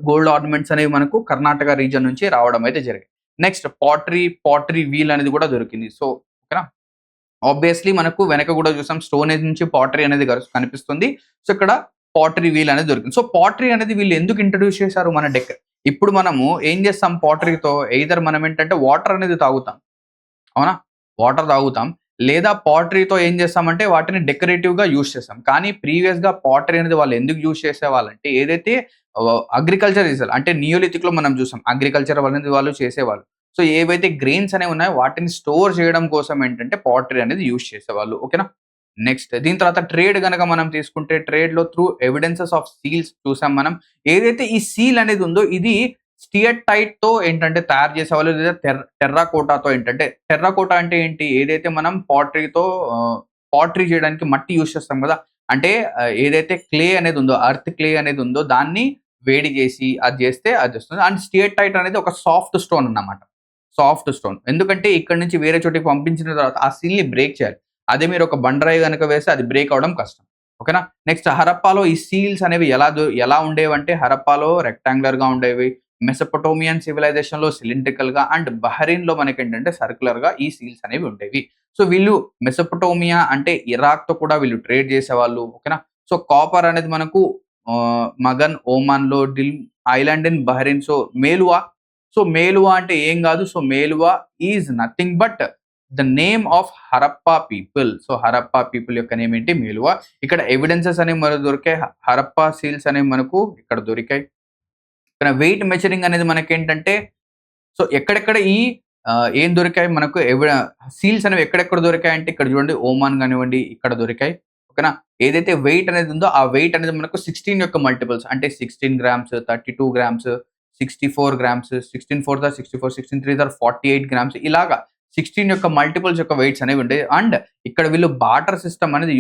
గోల్డ్ ఆర్నమెంట్స్ అనేవి మనకు కర్ణాటక రీజియన్ నుంచి రావడం అయితే జరిగింది. నెక్స్ట్ పాటరీ వీల్ అనేది కూడా దొరికింది. సో ఓకేనా? ఆబ్వియస్లీ మనకు వెనక కూడా చూసాం స్టోనేజ్ నుంచి పాటరీ అనేది కనిపిస్తుంది. సో ఇక్కడ పాటరీ వీల్ అనేది దొరికింది. సో పాటరీ అనేది వీళ్ళు ఎందుకు ఇంట్రొడ్యూస్ చేశారు మన డెక్? ఇప్పుడు మనము ఏం చేస్తాం పాటరీతో? ఎయిదర్ మనం ఏంటంటే వాటర్ అనేది తాగుతాం. అవునా? వాటర్ తాగుతాం. లేదా పాటరీతో ఏం చేస్తామంటే వాటిని డెకరేటివ్‌గా యూజ్ చేస్తాం. కానీ ప్రీవియస్‌గా పాటరీ అనేది వాళ్ళు ఎందుకు యూజ్ చేసేవాళ్ళంటే ఏదైతే అగ్రికల్చర్ అంటే నియోలిథిక్‌లో మనం చూసాం. అగ్రికల్చర్ అనేది వాళ్ళు చేసేవాళ్ళు. సో ఏవైతే గ్రెయిన్స్ అనేవి ఉన్నాయో వాటిని స్టోర్ చేయడం కోసం ఏంటంటే పాటరీ అనేది యూజ్ చేసేవాళ్ళు. ఓకేనా? నెక్స్ట్ దీని తర్వాత ట్రేడ్ గనక మనం తీసుకుంటే ట్రేడ్‌లో త్రూ ఎవిడెన్సెస్ ఆఫ్ సీల్స్ చూసాం మనం. ఏదైతే ఈ సీల్ అనేది ఉందో ఇది స్టియర్టైట్‌తో ఏంటంటే తయారు చేసేవాళ్ళు లేదా టెర్రాకోటాతో ఏంటంటే టెర్రాకోటా అంటే ఏంటి? ఏదైతే మనం పాటరీ చేయడానికి మట్టి యూజ్ చేస్తాం కదా! అంటే ఏదైతే క్లే అనేది ఉందో ఎర్త్ క్లే అనేది ఉందో దాన్ని వేడి చేసి అది చేస్తే అది వస్తుంది. అండ్ స్టియర్టైట్ అనేది ఒక సాఫ్ట్ స్టోన్ అన్నమాట. Soft stone. ఎందుకంటే ఇక్కడి నుంచి వేరే చోటికి పంపించిన తర్వాత ఆ సీల్‌ని బ్రేక్ చేయాలి. అదే మీరు ఒక బండరాయి గనక వేస్తే అది బ్రేక్ అవ్వడం కష్టం. ఓకేనా? నెక్స్ట్ హరప్పాలో ఈ సీల్స్ అనేవి ఎలా ఉండేవంటే హరప్పాలో రెక్టాంగులర్‌గా ఉండేవి. మెసొపొటేమియన్ సివిలైజేషన్‌లో సిలిండ్రికల్‌గా అండ్ బహరీన్‌లో మనకేంటంటే సర్క్యులర్‌గా ఈ సీల్స్ అనేవి ఉండేవి. సో వీళ్ళు మెసొపొటేమియా అంటే ఇరాక్‌తో కూడా వీళ్ళు ట్రేడ్ చేసేవాళ్ళు. ఓకేనా? సో కాపర్ అనేది మనకు మగన్, ఓమాన్‌లో island in Bahrain. So Meluhha అంటే ఏం గాదు. So Meluhha is nothing but the name of Harappa people. So Harappa people యొక్క నేమ్ ఏంటి? మేలువా. ఇక్కడ ఎవిడెన్సెస్ అనేవి మనకు దొరికాయి. హరప్పా సీల్స్ అనేవి మనకు ఇక్కడ దొరికాయి. ఇక్కడ వెయిట్ మెజరింగ్ అనేది మనకేంటంటే సో ఎక్కడెక్కడ ఈ ఏం దొరికాయి మనకు సీల్స్ అనేవి ఎక్కడెక్కడ దొరికాయంటే ఇక్కడ చూడండి ఓమాన్ గానివ్వండి ఇక్కడ దొరికాయి. ఓకేనా? ఏదైతే వెయిట్ అనేది ఉందో ఆ వెయిట్ అనేది మనకు 16 యొక్క మల్టిపుల్స్ అంటే 16 grams, 32 grams, 64 grams, 16 4 the 64, 16 3 the 48 grams ఇలాగా 16 యొక్క మల్టిపుల్స్ యొక్క వెయిట్స్ అనేవి ఉండేవి. అండ్ ఇక్కడ వీళ్ళు బార్టర్ సిస్టమ్ అనేది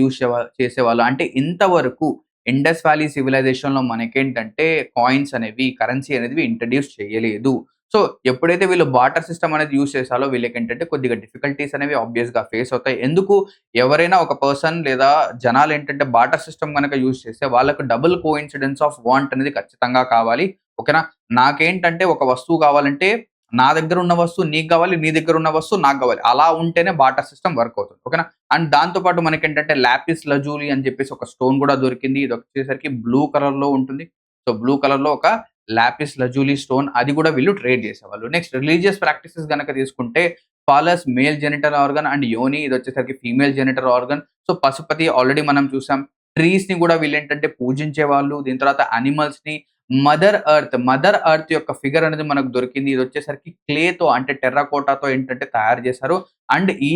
చేసేవాళ్ళు. అంటే ఇంతవరకు ఇండస్ వ్యాలీ సివిలైజేషన్‌లో మనకేంటంటే కాయిన్స్ అనేవి, కరెన్సీ అనేది ఇంట్రొడ్యూస్ చేయలేదు. సో, ఎప్పుడైతే వీళ్ళు బార్టర్ సిస్టమ్ అనేది చేసారో వీళ్ళకేంటంటే కొద్దిగా డిఫికల్టీస్ అనేవి ఆబ్వియస్‌గా ఫేస్ అవుతాయి. ఎందుకు? ఎవరైనా ఒక పర్సన్ లేదా జనాలేంటంటే బార్టర్ సిస్టమ్ గనక చేస్తే వాళ్ళకి డబుల్ కోయిన్సిడెన్స్ ఆఫ్ వాంట్ అనేది ఖచ్చితంగా కావాలి. ఓకేనా? నాకేంటంటే ఒక వస్తువు కావాలంటే నా దగ్గర ఉన్న వస్తువు నీకు గావాలి. నీ దగ్గర ఉన్న వస్తువు నాకు గావాలి. అలా ఉంటేనే బార్టర్ సిస్టమ్ వర్క్ అవుతుంది. ఓకేనా? అండ్ దాంతో పాటు మనకేంటంటే లాపిస్ లజూలి అని చెప్పేసి ఒక స్టోన్ కూడా దొరికింది. ఇది వచ్చేసరికి బ్లూ కలర్‌లో ఉంటుంది. సో, బ్లూ కలర్‌లో ఒక లాపిస్ లజూలి స్టోన్ అది కూడా వీళ్ళు ట్రేడ్ చేసేవాళ్ళు. నెక్స్ట్ రిలీజియస్ ప్రాక్టీసెస్ గనక తీసుకుంటే phallus male genital organ and yoni ఇది వచ్చేసరికి female genital organ. So, Pashupati already మనం చూసాం. ట్రీస్‌ని కూడా వీళ్ళేంటంటే పూజించేవాళ్ళు. దీని తర్వాత యానిమల్స్‌ని మదర్ ఎర్త్ యొక్క ఫిగర్ అనేది మనకు దొరికింది. ఇది వచ్చేసరికి క్లేతో అంటే టెర్రకోటాతో ఏంటంటే తయారు చేశారు. అండ్ ఈ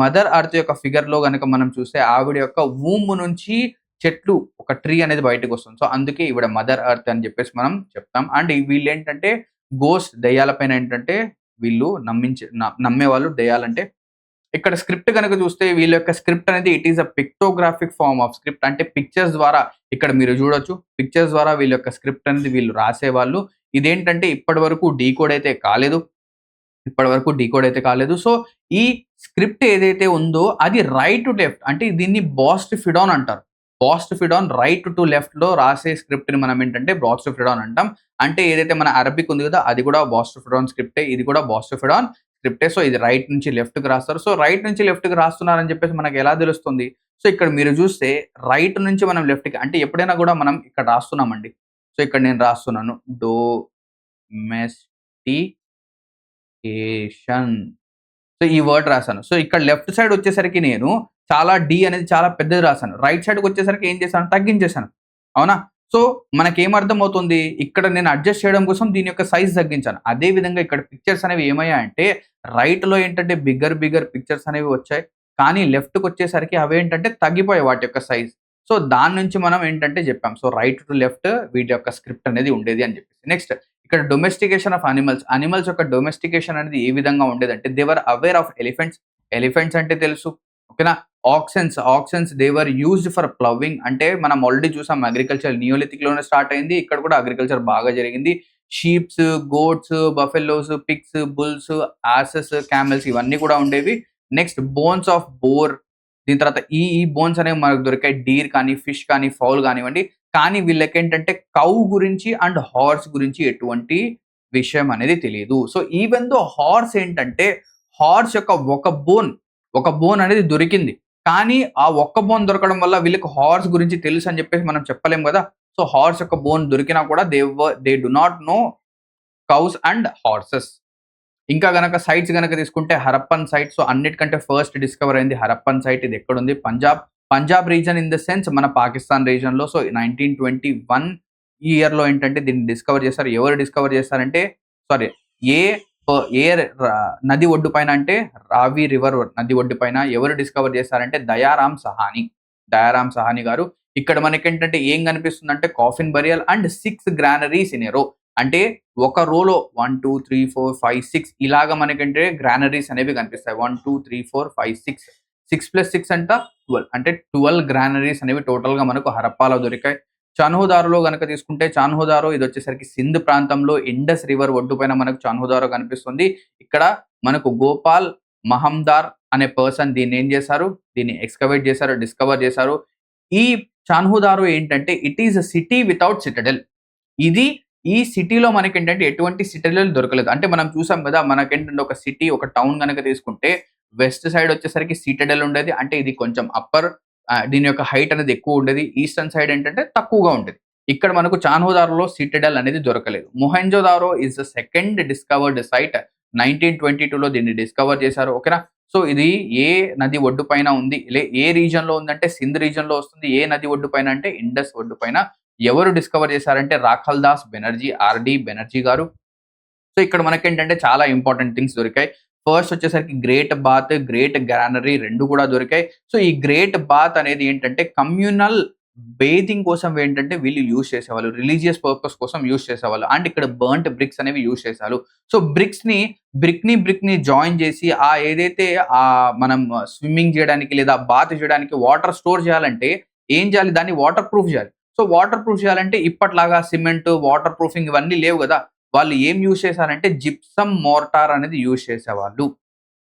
మదర్ ఎర్త్ యొక్క ఫిగర్‌లో గనక మనం చూస్తే ఆవిడ యొక్క వూంబ్ నుంచి చెట్లు ఒక ట్రీ అనేది బయటకొస్తుంది. సో, అందుకే ఈవిడ మదర్ ఎర్త్ అని చెప్పేసి మనం చెప్తాం. అండ్ వీళ్ళేంటంటే దెయ్యాల పైన ఏంటంటే వీళ్ళు నమ్మేవాళ్ళు దెయ్యాలంటే. ఇక్కడ స్క్రిప్ట్ గనక చూస్తే వీళ్ళ యొక్క స్క్రిప్ట్ అనేది it is a pictographic form of script. అంటే పిక్చర్స్ ద్వారా ఇక్కడ మీరు చూడొచ్చు. పిక్చర్స్ ద్వారా వీళ్ళ యొక్క స్క్రిప్ట్ అనేది వీళ్ళు రాసేవాళ్ళు. ఇదేంటంటే ఇప్పటి వరకు డీకోడ్ అయితే కాలేదు. సో, ఈ స్క్రిప్ట్ ఏదైతే ఉందో అది రైట్ టు లెఫ్ట్ అంటే దీన్ని బాస్టిఫిడాన్ అంటారు. బాస్టిఫిడాన్ రైట్ టు లెఫ్ట్‌లో రాసే స్క్రిప్ట్‌ని మనం ఏంటంటే బాస్టిఫిడాన్ అంటాం. అంటే ఏదైతే మన అరబిక్ ఉంది కదా! అది కూడా బాస్టిఫిడాన్ స్క్రిప్టే. ఇది కూడా బాస్టిఫిడాన్ స్క్రిప్టే. సో, ఇది రైట్ నుంచి లెఫ్ట్‌కి రాస్తారు. సో, రైట్ నుంచి లెఫ్ట్‌కి రాస్తున్నారని చెప్పేసి మనకు ఎలా తెలుస్తుంది? సో, ఇక్కడ మీరు చూస్తే రైట్ నుంచి మనం లెఫ్ట్‌కి అంటే ఎప్పుడైనా కూడా మనం ఇక్కడ రాస్తున్నామండి. సో, ఇక్కడ నేను రాస్తున్నాను. డొమెస్టికేషన్. సో, ఈ వర్డ్ రాసాను. సో, ఇక్కడ లెఫ్ట్ సైడ్ వచ్చేసరికి నేను అనేది చాలా పెద్దది రాసాను. రైట్ సైడ్‌కొచ్చేసరికి ఏం చేశాను? తగ్గించేసాను. అవునా? సో, మనకేమర్థమవుతుంది? ఇక్కడ నేను అడ్జస్ట్ చేయడం కోసం దీని యొక్క సైజ్ తగ్గించాను. అదే విధంగా ఇక్కడ పిక్చర్స్ అనేవి ఏమయ్యాయంటే రైట్‌లో ఏంటంటే బిగ్గర్ పిక్చర్స్ అనేవి వచ్చాయి. కానీ లెఫ్ట్‌కొచ్చేసరికి అవేంటంటే తగ్గిపోయాయి వాటి యొక్క సైజ్. సో, దాని నుంచి మనం ఏంటంటే చెప్పాం. సో, రైట్ టు లెఫ్ట్ వీటి యొక్క స్క్రిప్ట్ అనేది ఉండేది అని చెప్పేసి. నెక్స్ట్ ఇక్కడ డొమెస్టికేషన్ ఆఫ్ అనిమల్స్. అనిమల్స్ యొక్క డొమెస్టికేషన్ అనేది ఏ విధంగా ఉండేదంటే they were aware of elephants. Elephants అంటే తెలుసు. ఓకేనా? Oxen they were used for ploughing. అంటే మనం ఆల్రెడీ చూసాం అగ్రికల్చర్ నియోలిథిక్‌లోనే స్టార్ట్ అయింది. ఇక్కడ కూడా అగ్రికల్చర్ బాగా జరిగింది. Sheeps, goats, buffaloes, pigs, bulls, asses, camels ఇవన్నీ కూడా ఉండేవి. Next bones of boar. దీని తర్వాత ఈ బోన్స్ అనేవి మనకు దొరికాయి. డీర్ కానీ, ఫిష్ కానీ, ఫౌల్ కానివ్వండి. కానీ వీళ్ళకేంటంటే కౌ గురించి అండ్ హార్స్ గురించి ఎటువంటి విషయం అనేది తెలీదు. సో, ఈవెన్ దో హార్స్ ఏంటంటే హార్స్ యొక్క ఒక బోన్ అనేది దొరికింది. కానీ ఆ ఒక్క బోన్ దొరకడం వల్ల వీళ్ళకి హార్స్ గురించి తెలుసు అని చెప్పేసి మనం చెప్పలేం గదా! సో, హార్స్ యొక్క బోన్ దొరికినా కూడా they do not know cows and horses. ఇంకా గనక సైట్స్ గనక తీసుకుంటే హరప్పన్ సైట్. సో, అన్నిటికంటే ఫస్ట్ డిస్కవర్ అయింది హరప్పన్ సైట్. ఇది ఎక్కడుంది? Punjab region in the sense మన పాకిస్తాన్ రీజియన్‌లో. సో, 1921 ఈ ఇయర్‌లో ఏంటంటే దీన్ని డిస్కవర్ చేశారు. ఎవరు డిస్కవర్ చేశారంటే సారీ ఏ ఏ నది ఒడ్డు పైన అంటే రావి రివర్ నది ఒడ్డు పైన ఎవరు డిస్కవర్ చేశారంటే దయారాం సహాని గారు. ఇక్కడ మనకేంటంటే ఏం కనిపిస్తుందంటే coffin burial and 6 granaries in a row. అంటే ఒక రోలో 1, 2, 3, 4, 5, 6 ఇలాగ మనకంటే గ్రానరీస్ అనేవి కనిపిస్తాయి. 1, 2, 3, 4, 5, 6. 6 + 6 అంట 12. అంటే 12 గ్రానరీస్ అనేవి టోటల్‌గా మనకు హరప్పాలో దొరికాయి. చాన్హోదారోలో గనక తీసుకుంటే చాన్హోదారో ఇదొచ్చేసరికి సింధ్ ప్రాంతంలో ఇండస్ రివర్ ఒడ్డుపైన మనకు చాన్హోదారో కనిపిస్తుంది. ఇక్కడ మనకు గోపాల్ మహందార్ అనే పర్సన్ దీన్ని ఏం చేశారు? దీన్ని ఎక్స్‌కవేట్ చేశారు, డిస్కవర్ చేశారు. ఈ చాన్హోదారో ఏంటంటే it is a city without citadel. ఇది ఈ సిటీలో మనకేంటంటే ఎటువంటి సిటడెల్ దొరకలేదు. అంటే మనం చూసాం కదా! మనకేంటంటే ఒక సిటీ, ఒక టౌన్ గనక తీసుకుంటే వెస్ట్ సైడ్ వచ్చేసరికి సిటడెల్ ఉండేది. అంటే ఇది కొంచెం దీని యొక్క హైట్ అనేది ఎక్కువ ఉండేది. ఈస్టర్న్ సైడ్ ఏంటంటే తక్కువగా ఉండేది. ఇక్కడ మనకు చాన్హోదారోలో సిటడెల్ అనేది దొరకలేదు. Mohenjodaro is the second discovered site. 1922లో దీన్ని డిస్కవర్ చేశారు. ఓకేనా? సో, ఇది ఏ నది ఒడ్డు పైన ఉంది? ఏ రీజియన్‌లో ఉందంటే సింధ్ రీజియన్‌లో వస్తుంది. ఏ నది ఒడ్డు పైన అంటే ఇండస్ ఒడ్డు పైన. ఎవరు డిస్కవర్ చేశారంటే రాఖల్ దాస్ బెనర్జీ, ఆర్‌డి బెనర్జీ గారు. సో, ఇక్కడ మనకేంటంటే చాలా ఇంపార్టెంట్ థింగ్స్ దొరికాయి. ఫస్ట్ వచ్చేసరికి గ్రేట్ బాత్, గ్రేట్ గ్రానరీ 2 కూడా దొరికాయి. సో, ఈ గ్రేట్ బాత్ అనేది ఏంటంటే కమ్యూనల్ బేథింగ్ కోసం ఏంటంటే వీళ్ళు యూజ్ చేసేవాళ్ళు. రిలీజియస్ పర్పస్ కోసం యూజ్ చేసేవాళ్ళు. అండ్ ఇక్కడ బర్న్ట్ బ్రిక్స్ అనేవి యూజ్ చేశారు. సో, బ్రిక్‌ని జాయిన్ చేసి ఏదైతే మనం స్విమ్మింగ్ చేయడానికి లేదా బాత్ చేయడానికి వాటర్ స్టోర్ చేయాలంటే ఏం చేయాలి? దాన్ని వాటర్ ప్రూఫ్ చేయాలి. సో, వాటర్ ప్రూఫ్ చేయాలంటే ఇప్పట్లాగా సిమెంట్, వాటర్ ప్రూఫింగ్ ఇవన్నీ లేవు గదా! వాళ్ళు ఏం యూజ్ చేశారంటే జిప్సమ్ మోర్టార్ అనేది యూజ్ చేసేవాళ్ళు.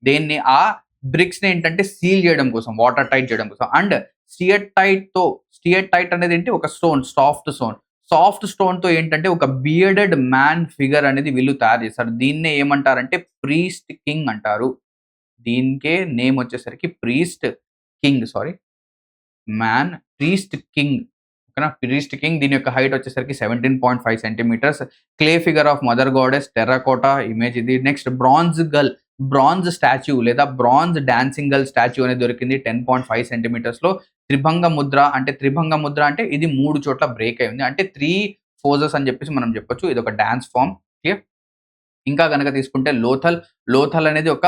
దేన్ని బ్రిక్స్‌ని ఏంటంటే సీల్ చేయడం కోసం, వాటర్ టైట్ చేయడం కోసం. అండ్ స్టియర్టైట్ అనేది ఏంటి? ఒక స్టోన్, సాఫ్ట్ స్టోన్. సాఫ్ట్ స్టోన్‌తో ఏంటంటే ఒక బియర్డెడ్ మ్యాన్ ఫిగర్ అనేది వీళ్ళు తయారు చేశారు. దీన్నే ఏమంటారంటే ప్రీస్ట్ కింగ్ అంటారు. దీనికే నేమ్ వచ్చేసరికి ప్రీస్ట్ కింగ్. ఓకేనా? ప్రీస్ట్ కింగ్ దీని యొక్క హైట్ వచ్చేసరికి 17.5 centimetres. Clay figure of mother goddess, terracotta image ఇది. నెక్స్ట్ బ్రాంజ్ స్టాచ్యూ లేదా బ్రాంజ్ డాన్సింగ్ గర్ల్ స్టాచ్యూ అనేది దొరికింది 10.5 సెంటీమీటర్స్‌లో. త్రిభంగ ముద్ర అంటే ఇది 3 చోట్ల బ్రేక్ అయింది. అంటే 3 ఫోజెస్ అని చెప్పేసి మనం చెప్పొచ్చు. ఇది ఒక డాన్స్ ఫార్మ్. క్లియర్? ఇంకా గనక తీసుకుంటే లోథల్ అనేది ఒక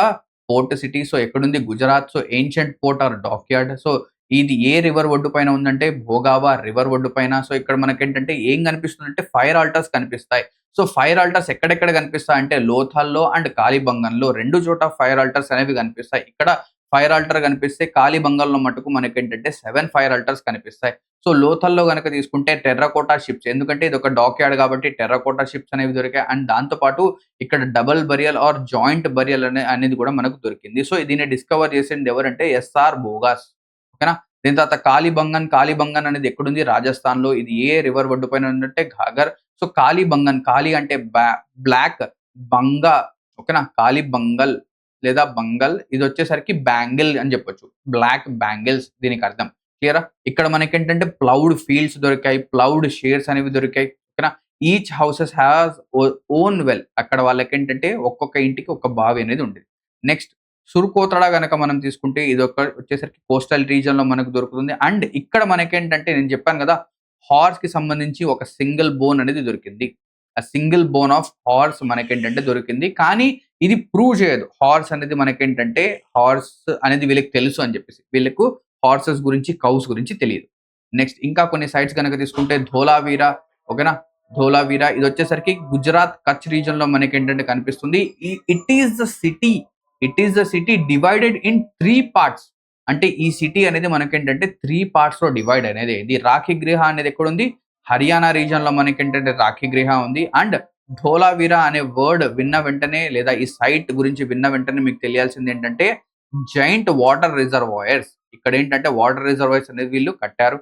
పోర్ట్ సిటీ. సో, ఎక్కడుంది? Gujarat. So, ancient port or dockyard. So, ఇది ఏ రివర్ ఒడ్డు పైన ఉందంటే భోగావా రివర్ ఒడ్డు పైన. సో, ఇక్కడ మనకేంటంటే ఏం కనిపిస్తుందంటే ఫైర్ ఆల్టర్స్ కనిపిస్తాయి. సో, ఫైర్ ఆల్టర్స్ ఎక్కడెక్కడ కనిపిస్తాయంటే లోథల్‌లో అండ్ కాలిబంగన్‌లో 2 చోట ఫైర్ ఆల్టర్స్ అనేవి కనిపిస్తాయి. ఇక్కడ ఫైర్ ఆల్టర్ కనిపిస్తే కాలిబంగన్‌లో మటుకు మనకేంటంటే 7 ఫైర్ ఆల్టర్స్ కనిపిస్తాయి. సో, లోథల్‌లో గనక తీసుకుంటే టెర్రకోటా షిప్స్. ఎందుకంటే ఇదొక డాక్యార్డ్ కాబట్టి టెర్రకోటా షిప్స్ అనేవి దొరికాయి. అండ్ దాంతో పాటు ఇక్కడ double burial or joint burial అనేది కూడా మనకు దొరికింది. సో, దీన్ని డిస్కవర్ చేసింది ఎవరంటే ఎస్ఆర్ బోగాస్. ఓకేనా? దీని తర్వాత కాలిబంగన్ అనేది ఎక్కడుంది? రాజస్థాన్‌లో. ఇది ఏ రివర్ ఒడ్డు పైన ఉందంటే ఘాగర్. సో, కాలి అంటే బ్లాక్, బంగా. ఓకేనా? కాలిబంగల్ లేదా బంగల్. ఇది వచ్చేసరికి బ్యాంగిల్ అని చెప్పొచ్చు. బ్లాక్ బ్యాంగిల్స్ దీనికి అర్థం. క్లియరా? ఇక్కడ మనకేంటంటే ప్లౌడ్ ఫీల్డ్స్ దొరికాయి. ప్లౌడ్ షేర్స్ అనేవి దొరికాయి. ఓకేనా? Each houses has own well. అక్కడ వాళ్ళకేంటంటే ఒక్కొక్క ఇంటికి ఒక బావి అనేది ఉండేది. నెక్స్ట్ సుర్కోతడా గనక మనం తీసుకుంటే ఇదొక వచ్చేసరికి కోస్టల్ రీజియన్‌లో మనకు దొరుకుతుంది. అండ్ ఇక్కడ మనకేంటంటే నేను చెప్పాను గదా! హార్స్‌కి సంబంధించి ఒక సింగిల్ బోన్ అనేది దొరికింది. ఆ సింగిల్ బోన్ ఆఫ్ హార్స్ మనకేంటంటే దొరికింది. కానీ ఇది ప్రూవ్ చేయదు. హార్స్ అనేది వీళ్ళకి తెలుసు అని చెప్పేసి. వీళ్ళకు హార్సెస్ గురించి, కౌస్ గురించి తెలీదు. నెక్స్ట్ ఇంకా కొన్ని సైట్స్ గనక తీసుకుంటే ధోలావీరా. ఓకేనా? ధోలావీరా ఇదొచ్చేసరికి గుజరాత్, కచ్ రీజియన్‌లో మనకేంటంటే కనిపిస్తుంది. It is the city divided in 3 parts. అంటే ఈ సిటీ అనేది మనకేంటంటే 3 పార్ట్స్‌లో డివైడ్ అనేది అయింది. రాఖీగృహ అనేది ఎక్కడుంది? హర్యానా రీజియన్‌లో మనకేంటంటే రాఖీగృహ ఉంది. అండ్ ధోలావీరా అనే వర్డ్ విన్న వెంటనే లేదా ఈ సైట్ గురించి విన్న వెంటనే మీకు తెలియాల్సింది ఏంటంటే జైంట్ వాటర్ రిజర్వాయర్స్. ఇక్కడ ఏంటంటే వాటర్ రిజర్వాయర్స్ అనేది వీళ్ళు కట్టారు.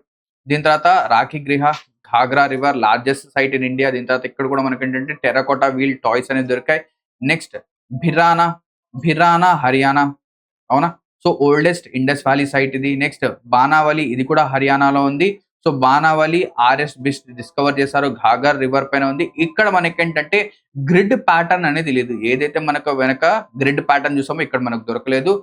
దీని తర్వాత Rakhigarhi, Ghaggar river largest site in India. దీని తర్వాత ఇక్కడ కూడా మనకేంటంటే టెర్రకోటా వీల్ టాయ్స్ అనేవి దొరికాయి. నెక్స్ట్ భిరానా హర్యానా. అవునా? So, oldest Indus valley site ఇది. నెక్స్ట్ బానావలి ఇది కూడా హర్యానాలో ఉంది. So, Banawali R S Bisht discover చేశారు. ఘాగర్ రివర్ పైన ఉంది. ఇక్కడ మనకేంటంటే గ్రిడ్ ప్యాటర్న్ అనేది లేదు. ఏదైతే మనకు వెనక గ్రిడ్ ప్యాటర్న్ చూసామో ఇక్కడ మనకు దొరకలేదు.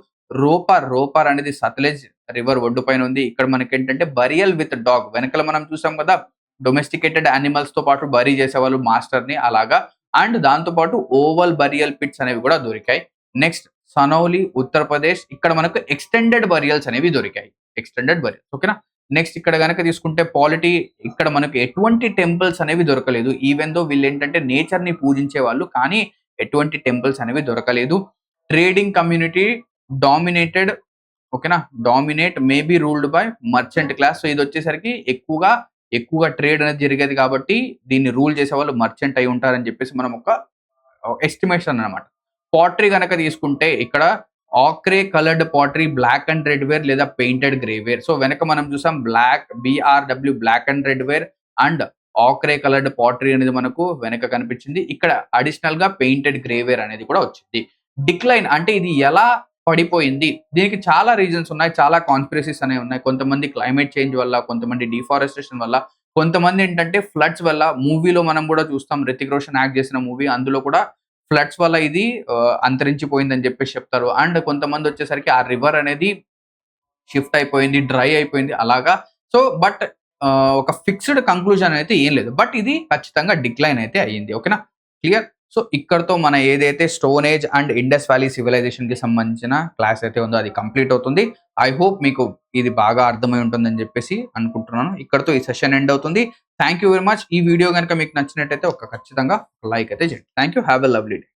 రోపర్ అనేది సత్లెజ్ రివర్ ఒడ్డు పైన ఉంది. ఇక్కడ మనకేంటంటే బరియల్ విత్ డాగ్. వెనకాల మనం చూసాం కదా! డొమెస్టికేటెడ్ యానిమల్స్ తో పాటు బరీ చేసేవాళ్ళు మాస్టర్‌ని అలాగా. అండ్ దాంతో పాటు ఓవల్ బరియల్ పిట్స్ అనేవి కూడా దొరికాయి. నెక్స్ట్ సనౌలి ఉత్తరప్రదేశ్. ఇక్కడ మనకు ఎక్స్టెండెడ్ బరియల్స్ అనేవి దొరికాయి. ఓకేనా? నెక్స్ట్ ఇక్కడ గనక తీసుకుంటే పాలిటీ. ఇక్కడ మనకు ఎటువంటి టెంపుల్స్ అనేవి దొరకలేదు. ఈవెన్ దో వీళ్ళేంటంటే నేచర్‌ని పూజించేవాళ్ళు. కానీ ఎటువంటి టెంపుల్స్ అనేవి దొరకలేదు. Trading community dominated. ఓకేనా? May be ruled by merchant class. So, ఇదొచ్చేసరికి ఎక్కువగా ట్రేడ్ అనేది జరిగేది కాబట్టి దీన్ని రూల్ చేసేవాళ్ళు మర్చెంట్ అయి ఉంటారని చెప్పేసి మనం ఒక ఎస్టిమేషన్ అన్నమాట. పాటరీ గనక తీసుకుంటే ఇక్కడ ochre coloured pottery, black and red ware లేదా పెయింటెడ్ గ్రే వేర్. సో, వెనక మనం చూసాం black and red ware and ochre coloured pottery అనేది మనకు వెనక కనిపించింది. ఇక్కడ అడిషనల్ గా పెయింటెడ్ గ్రే వేర్ అనేది కూడా వచ్చింది. డిక్లైన్ అంటే ఇది ఎలా పడిపోయింది? దీనికి చాలా రీజన్స్ ఉన్నాయి. చాలా కాన్స్పిరసీస్ అనేవి ఉన్నాయి. కొంతమంది క్లైమేట్ చేంజ్ వల్ల, కొంతమంది డిఫారెస్టేషన్ వల్ల, కొంతమంది ఏంటంటే ఫ్లడ్స్ వల్ల. మూవీలో మనం కూడా చూస్తాం. రితిక్ రోషన్ యాక్ట్ చేసిన మూవీ అందులో కూడా ఫ్లడ్స్ వల్ల ఇది అంతరించిపోయిందని చెప్పేసి చెప్తారు. అండ్ కొంతమంది వచ్చేసరికి ఆ రివర్ అనేది షిఫ్ట్ అయిపోయింది, డ్రై అయిపోయింది అలాగా. సో, బట్ ఒక ఫిక్స్డ్ కంక్లూజన్ అయితే ఏం లేదు. బట్ ఇది ఖచ్చితంగా డిక్లైన్ అయితే అయ్యింది. ఓకేనా? క్లియర్? సో ఇక్కడితో మన ఏదైతే stone age and Indus valley civilisation కి సంబంధించిన క్లాస్ అయితే ఉందో అది కంప్లీట్ అవుతుంది. ఐ హోప్ మీకు ఇది బాగా అర్థమై ఉంటుందని చెప్పేసి అనుకుంటున్నాను. ఇక్కడితో ఈ సెషన్ ఎండ్ అవుతుంది. Thank you very much. ఈ వీడియో కనుక మీకు నచ్చినట్టయితే ఖచ్చితంగా లైక్ అయితే చేయండి. Thank you. Have a lovely day.